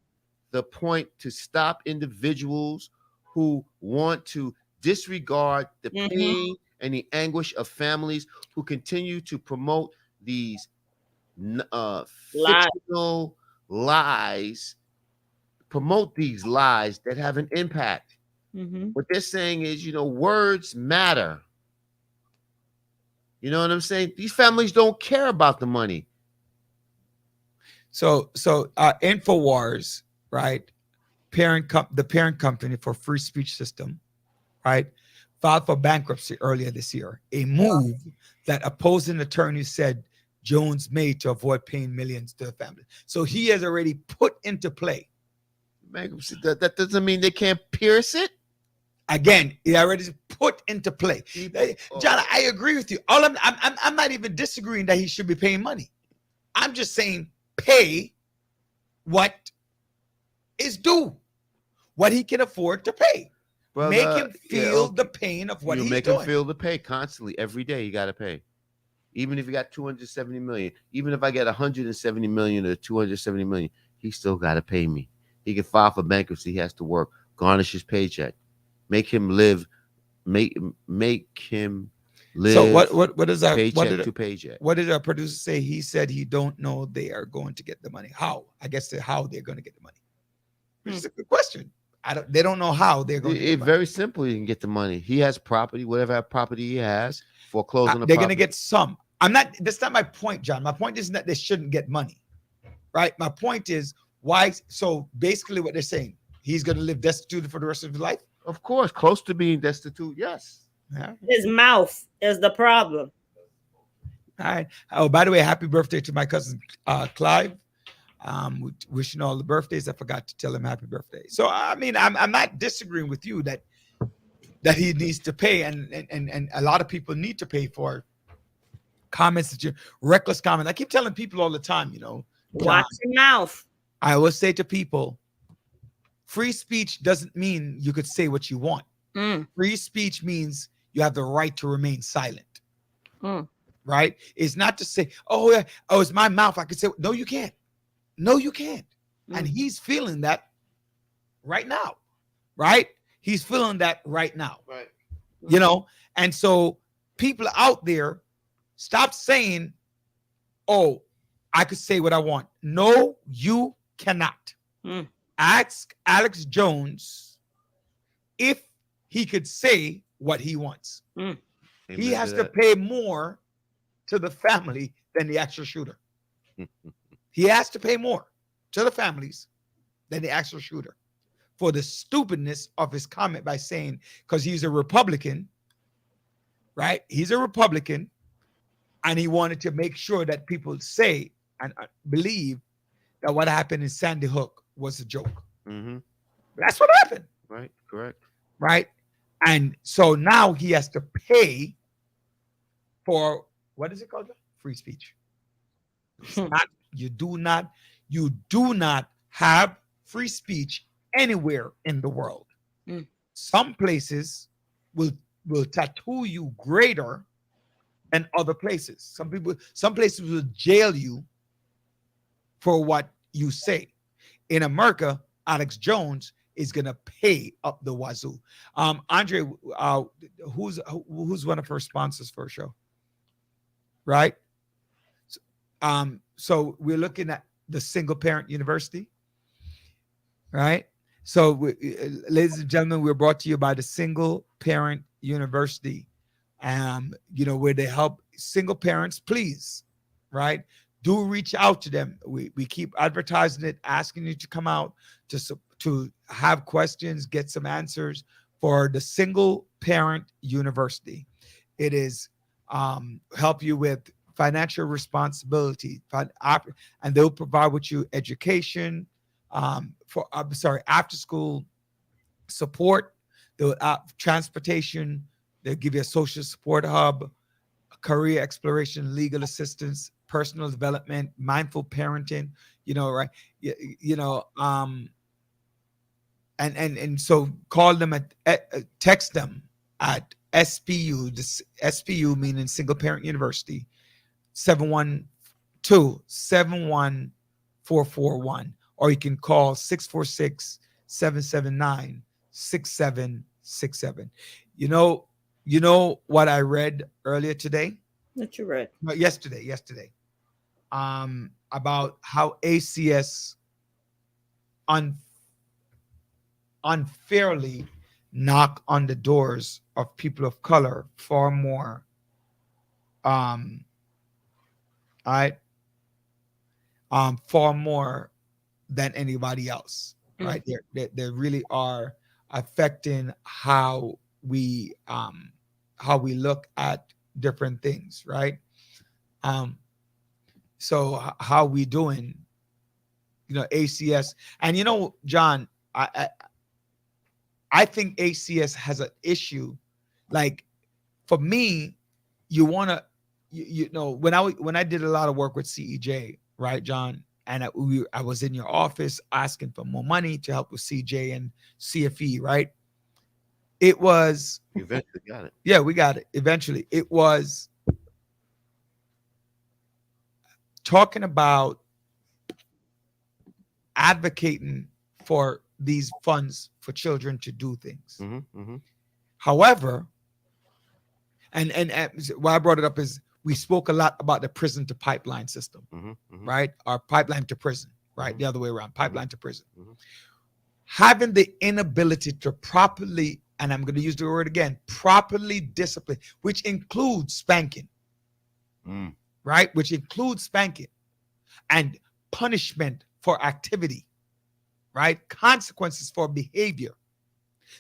the point to stop individuals who want to disregard the pain and the anguish of families who continue to promote these fictional lies, promote these lies that have an impact. What they're saying is, words matter. You know what I'm saying? These families don't care about the money. So InfoWars, right? The parent company for free speech system, right? Filed for bankruptcy earlier this year. A move that opposing attorneys said Jones made to avoid paying millions to the family. So he has already put into play bankruptcy. That doesn't mean they can't pierce it. Again, he already put into play. John, I agree with you. I'm not even disagreeing that he should be paying money. I'm just saying pay what is due, what he can afford to pay. Brother, make him feel the pain of what he's doing. Make him feel the pain constantly. Every day you got to pay. Even if you got 270 million, even if I get 170 million or 270 million, he still got to pay me. He can file for bankruptcy. He has to work, garnish his paycheck, make him live, make him live. So what is our paycheck to paycheck? What did our producer say? He said he don't know they are going to get the money. How? I guess how they're going to get the money. Which is a good question. They don't know how they're going to get the money. Very simple. You can get the money. He has property, whatever property he has, foreclosing the they're property. going to get some. That's not my point, John. My point isn't that they shouldn't get money, right? My point is why. So basically what they're saying, he's going to live destitute for the rest of his life. Of course, close to being destitute. Yes. Yeah. His mouth is the problem. All right. Oh, by the way, happy birthday to my cousin Clive. Wishing all the birthdays. I forgot to tell him happy birthday. So I mean, I'm not disagreeing with you that he needs to pay, and a lot of people need to pay for comments that you're reckless comments. I keep telling people all the time, watch your mouth. I always say to people, free speech doesn't mean you could say what you want. Free speech means you have the right to remain silent. Right? It's not to say, it's my mouth. I could say, no, you can't. No, you can't. And he's feeling that right now. Right? He's feeling that right now. Right. And so people out there, stop saying, I could say what I want. No, you cannot. Ask Alex Jones if he could say what he wants. He has to pay more to the family than the actual shooter. He has to pay more to the families than the actual shooter for the stupidness of his comment by saying, because he's a Republican, right? He's a Republican. And he wanted to make sure that people say and believe that what happened in Sandy Hook was a joke. Mm-hmm. That's what happened, Right. Correct. right? And so now he has to pay for, what is it called? Free speech. It's not, you do not have free speech anywhere in the world. Mm. Some places will tattoo you greater than other places. Some places will jail you for what you say. In America, Alex Jones is gonna pay up the wazoo. Andre, who's one of her sponsors for a show, right? So we're looking at the single parent university, right? So, ladies and gentlemen, we're brought to you by the Single Parent University, where they help single parents. Please, right? Do reach out to them. We keep advertising it, asking you to come out to have questions, get some answers for the Single Parent University. It is help you with financial responsibility, and they'll provide with you education, after school support, transportation. They'll give you a social support hub, career exploration, legal assistance, personal development, mindful parenting. Right? And so call them text them at SPU. This SPU meaning Single Parent University. 712-71441, or you can call 646-779-6767. You know what I read earlier today? What you read? No, yesterday. About how ACS unfairly knock on the doors of people of color far more. Far more than anybody else, right? They really are affecting how we look at different things, right? So how we doing? ACS, and John, I think ACS has an issue. Like, for me, you want to. When I did a lot of work with CEJ, right, John, and I was in your office asking for more money to help with CJ and CFE, right? It was eventually got it. Yeah, we got it eventually. It was talking about advocating for these funds for children to do things. Mm-hmm, mm-hmm. However, and why I brought it up is we spoke a lot about the prison to pipeline system, mm-hmm, mm-hmm. right? Or pipeline to prison, right? Mm-hmm. The other way around, pipeline to prison. Mm-hmm. Having the inability to properly, and I'm going to use the word again, properly discipline, which includes spanking, right? Which includes spanking and punishment for activity, right? Consequences for behavior.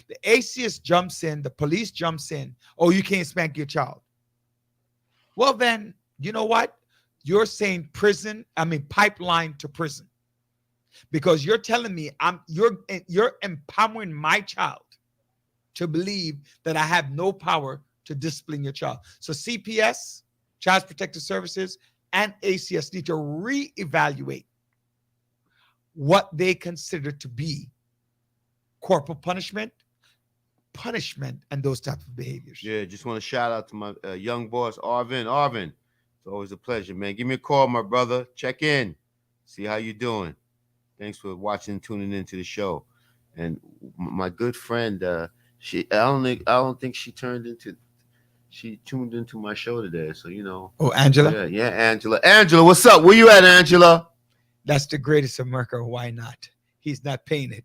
The ACS jumps in, the police jumps in. Oh, you can't spank your child. Well, then, you know what? You're saying pipeline to prison. Because you're telling me you're empowering my child to believe that I have no power to discipline your child. So CPS, Child Protective Services, and ACS need to reevaluate what they consider to be corporal punishment, and those types of behaviors. Yeah, just want to shout out to my young boss, Arvin. Arvin, it's always a pleasure, man. Give me a call, my brother. Check in, see how you doing. Thanks for watching and tuning into the show. And my good friend, I don't think she tuned into my show today. So Oh, Angela. Yeah, Angela. Angela, what's up? Where you at, Angela? That's the greatest America. Why not? He's not paying it.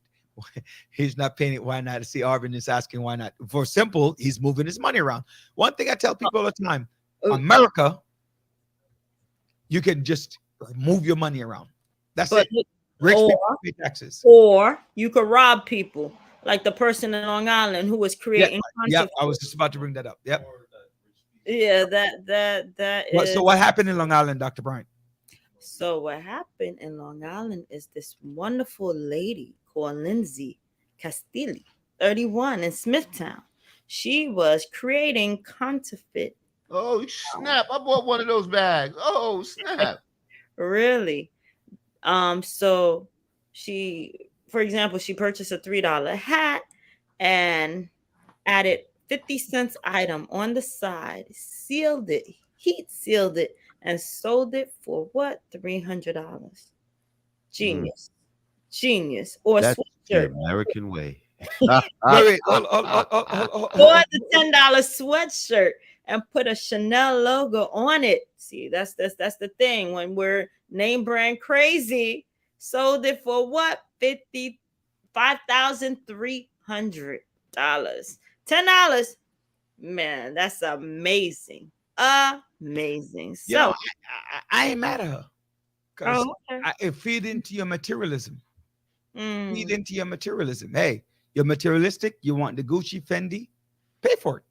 He's not paying it. Why not? See, Arvin is asking why not. For simple, he's moving his money around. One thing I tell people all the time, America, you can just move your money around. That's it. Rich people pay taxes. Or you could rob people, like the person in Long Island who was creating content. I was just about to bring that up. Yep. Yeah, that What? is. So what happened in Long Island, Dr. Bryant? So what happened in Long Island is this wonderful lady called Lindsay Castilli, 31 in Smithtown. She was creating counterfeit, Oh snap! I bought one of those bags. Oh snap! really. So she, for example, she purchased a $3 hat and added 50 cents item on the side, sealed it, heat sealed it, and sold it for what? $300. Mm, Genius. Genius. Or a that's the sweatshirt. American way. Wait. Hold Or on. the $10 sweatshirt and put a Chanel logo on it. See, that's the thing. When we're name brand crazy, sold it for what? $55,300. $10. Man, that's amazing. Amazing. You know, So, I ain't mad at her because oh, okay. it feed into your materialism. Feed Mm, into your materialism. Hey, you're materialistic. You want the Gucci, Fendi, pay for it.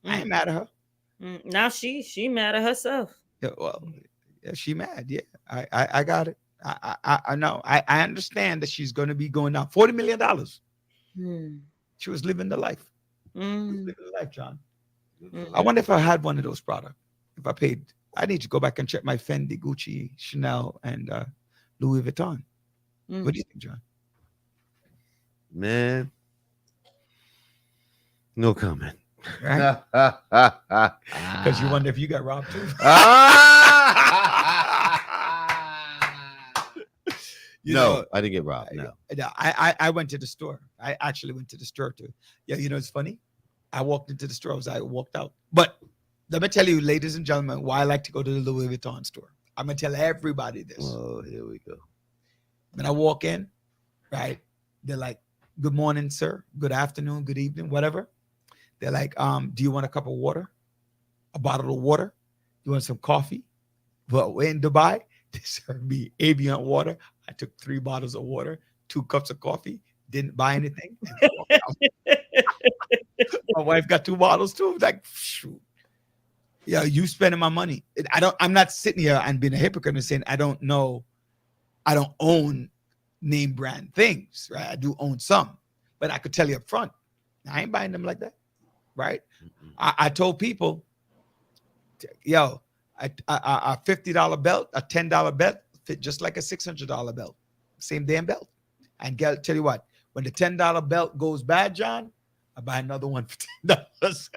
I ain't mm, mad at her. Now she mad at herself. Yeah, well, yeah, she mad. Yeah, I got it. I know. I understand that she's going to be going down $40 million. Hmm. She was living the life. Mm, Living the life, John. mm. I wonder if I had one of those products. If I paid, I need to go back and check my Fendi, Gucci, Chanel, and Louis Vuitton. Mm. What do you think, John? Man, no comment. Right? Because Because you wonder if you got robbed too. You no, know, I didn't get robbed. No. I went to the store. I actually went to the store too. Yeah, you know, it's funny. I walked into the store as I walked out. But let me tell you, ladies and gentlemen, why I like to go to the Louis Vuitton store. I'm gonna tell everybody this. Oh, here we go. When I walk in, right, they're like, "Good morning, sir. Good afternoon. Good evening. Whatever." They're like, "Do you want a cup of water? A bottle of water? You want some coffee?" Well, in Dubai, they served me Avion water. I took 3 bottles of water, 2 cups of coffee, didn't buy anything. My wife got 2 bottles too. Like, shoot. Yeah, you spending my money. I'm not sitting here and being a hypocrite and saying I don't know, I don't own name brand things, right? I do own some, but I could tell you up front, I ain't buying them like that, right? I told people, yo, a $50 belt, a $10 belt fit just like a $600 belt. Same damn belt. And tell you what, when the $10 belt goes bad, John, I buy another one for $10.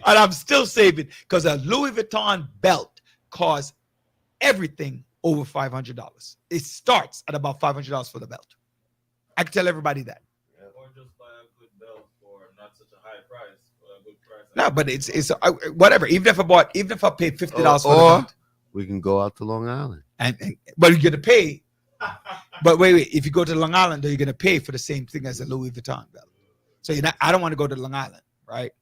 And I'm still saving because a Louis Vuitton belt costs everything over $500. It starts at about $500 for the belt. I can tell everybody that. Or just buy a good belt for not such a high price, for a good price. No, but it's whatever. Even if I paid $50 for the Or belt, we can go out to Long Island. and but you're gonna pay. But wait, if you go to Long Island, you're gonna pay for the same thing as a Louis Vuitton belt. So you're not. I don't want to go to Long Island, right?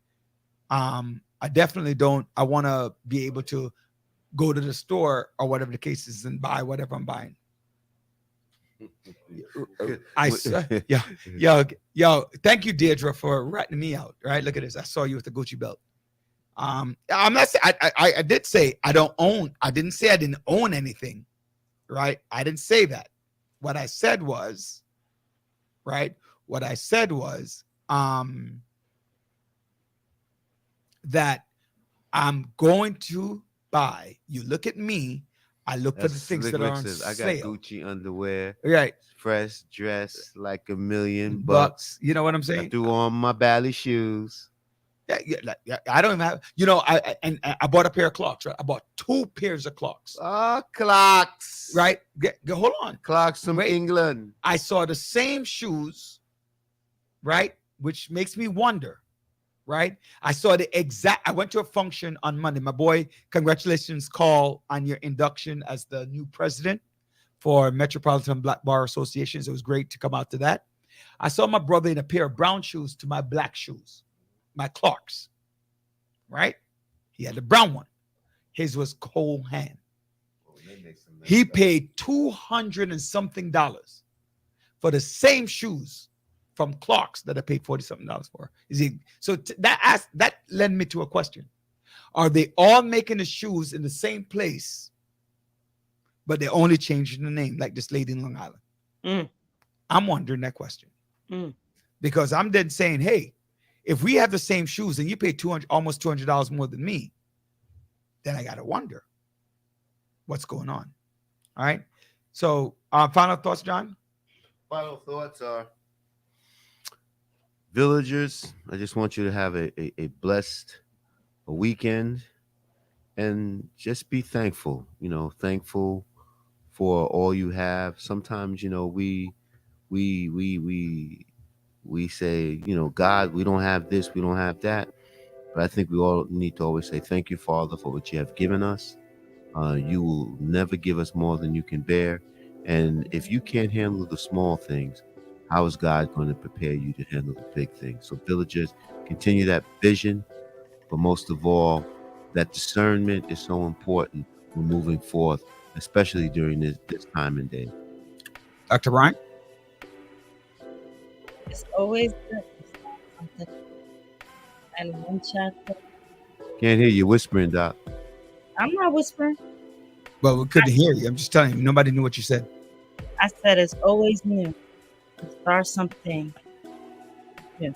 I definitely don't. I want to be able to go to the store or whatever the case is and buy whatever I'm buying. Yo, thank you, Deirdre, for ratting me out. Right, look at this. I saw you with the Gucci belt. I'm not saying I did say I don't own. I didn't say I didn't own anything, right? I didn't say that. What I said was, right? What I said was, that I'm going to buy. You look at me. I look for the things Slick that are Rick on says, I got sale. Gucci underwear, Right, fresh dress, like $1 million bucks. bucks. You know what I'm I saying? threw on my Bally shoes. Yeah, I don't even have. You know, I bought a pair of clocks. Right, I bought 2 pairs of clocks. Clocks. Right, hold on. Clocks from Wait. England. I saw the same shoes, right, which makes me wonder. Right, I saw the exact. I went to a function on Monday. My boy, congratulations, Carl, on your induction as the new president for Metropolitan Black Bar Associations. It was great to come out to that. I saw my brother in a pair of brown shoes to my black shoes, my Clarks. Right, he had the brown one. His was Cole Hand. He paid $200 and something for the same shoes from Clark's that I paid $40-something for. That led me to a question. Are they all making the shoes in the same place, but they're only changing the name, like this lady in Long Island? Mm. I'm wondering that question. Mm. Because I'm then saying, hey, if we have the same shoes and you pay almost $200 more than me, then I got to wonder what's going on. All right. So final thoughts, John? Final thoughts are Villagers, I just want you to have a blessed weekend and just be thankful, thankful for all you have. Sometimes, we say, God, we don't have this, we don't have that. But I think we all need to always say, thank you, Father, for what you have given us. You will never give us more than you can bear. And if you can't handle the small things, how is God going to prepare you to handle the big things? So villagers, continue that vision, but most of all, that discernment is so important when moving forth, especially during this time and day. Dr. Ryan? It's always good to start something. And one chapter. Can't hear you whispering, Doc. I'm not whispering. Well, we couldn't hear you. I'm just telling you. Nobody knew what you said. I said it's always new. Start something new.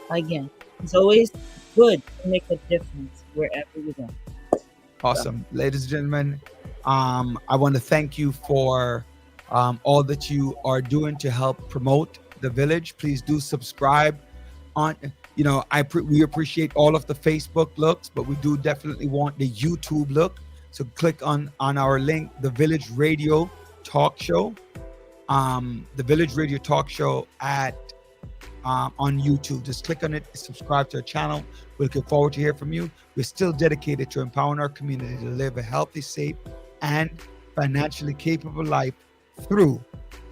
Again, it's always good to make a difference wherever you go. Awesome. Ladies and gentlemen, I want to thank you for all that you are doing to help promote the village. Please do subscribe we appreciate all of the Facebook looks, but we do definitely want the YouTube look. So click on our link, the Village Radio Talk Show. The Village Radio Talk Show on YouTube. Just click on it, subscribe to our channel. We're looking forward to hear from you. We're still dedicated to empowering our community to live a healthy, safe, and financially capable life through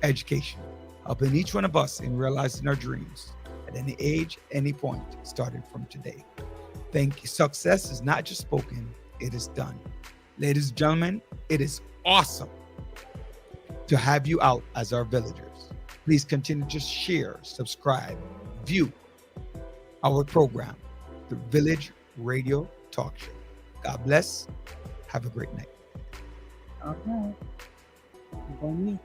education, helping each one of us in realizing our dreams at any age, any point, starting from today. Thank you. Success is not just spoken, it is done. Ladies and gentlemen, it is awesome to have you out as our villagers. Please continue to share, subscribe, view our program, the Village Radio Talk Show. God bless. Have a great night. All right. Bon nuit.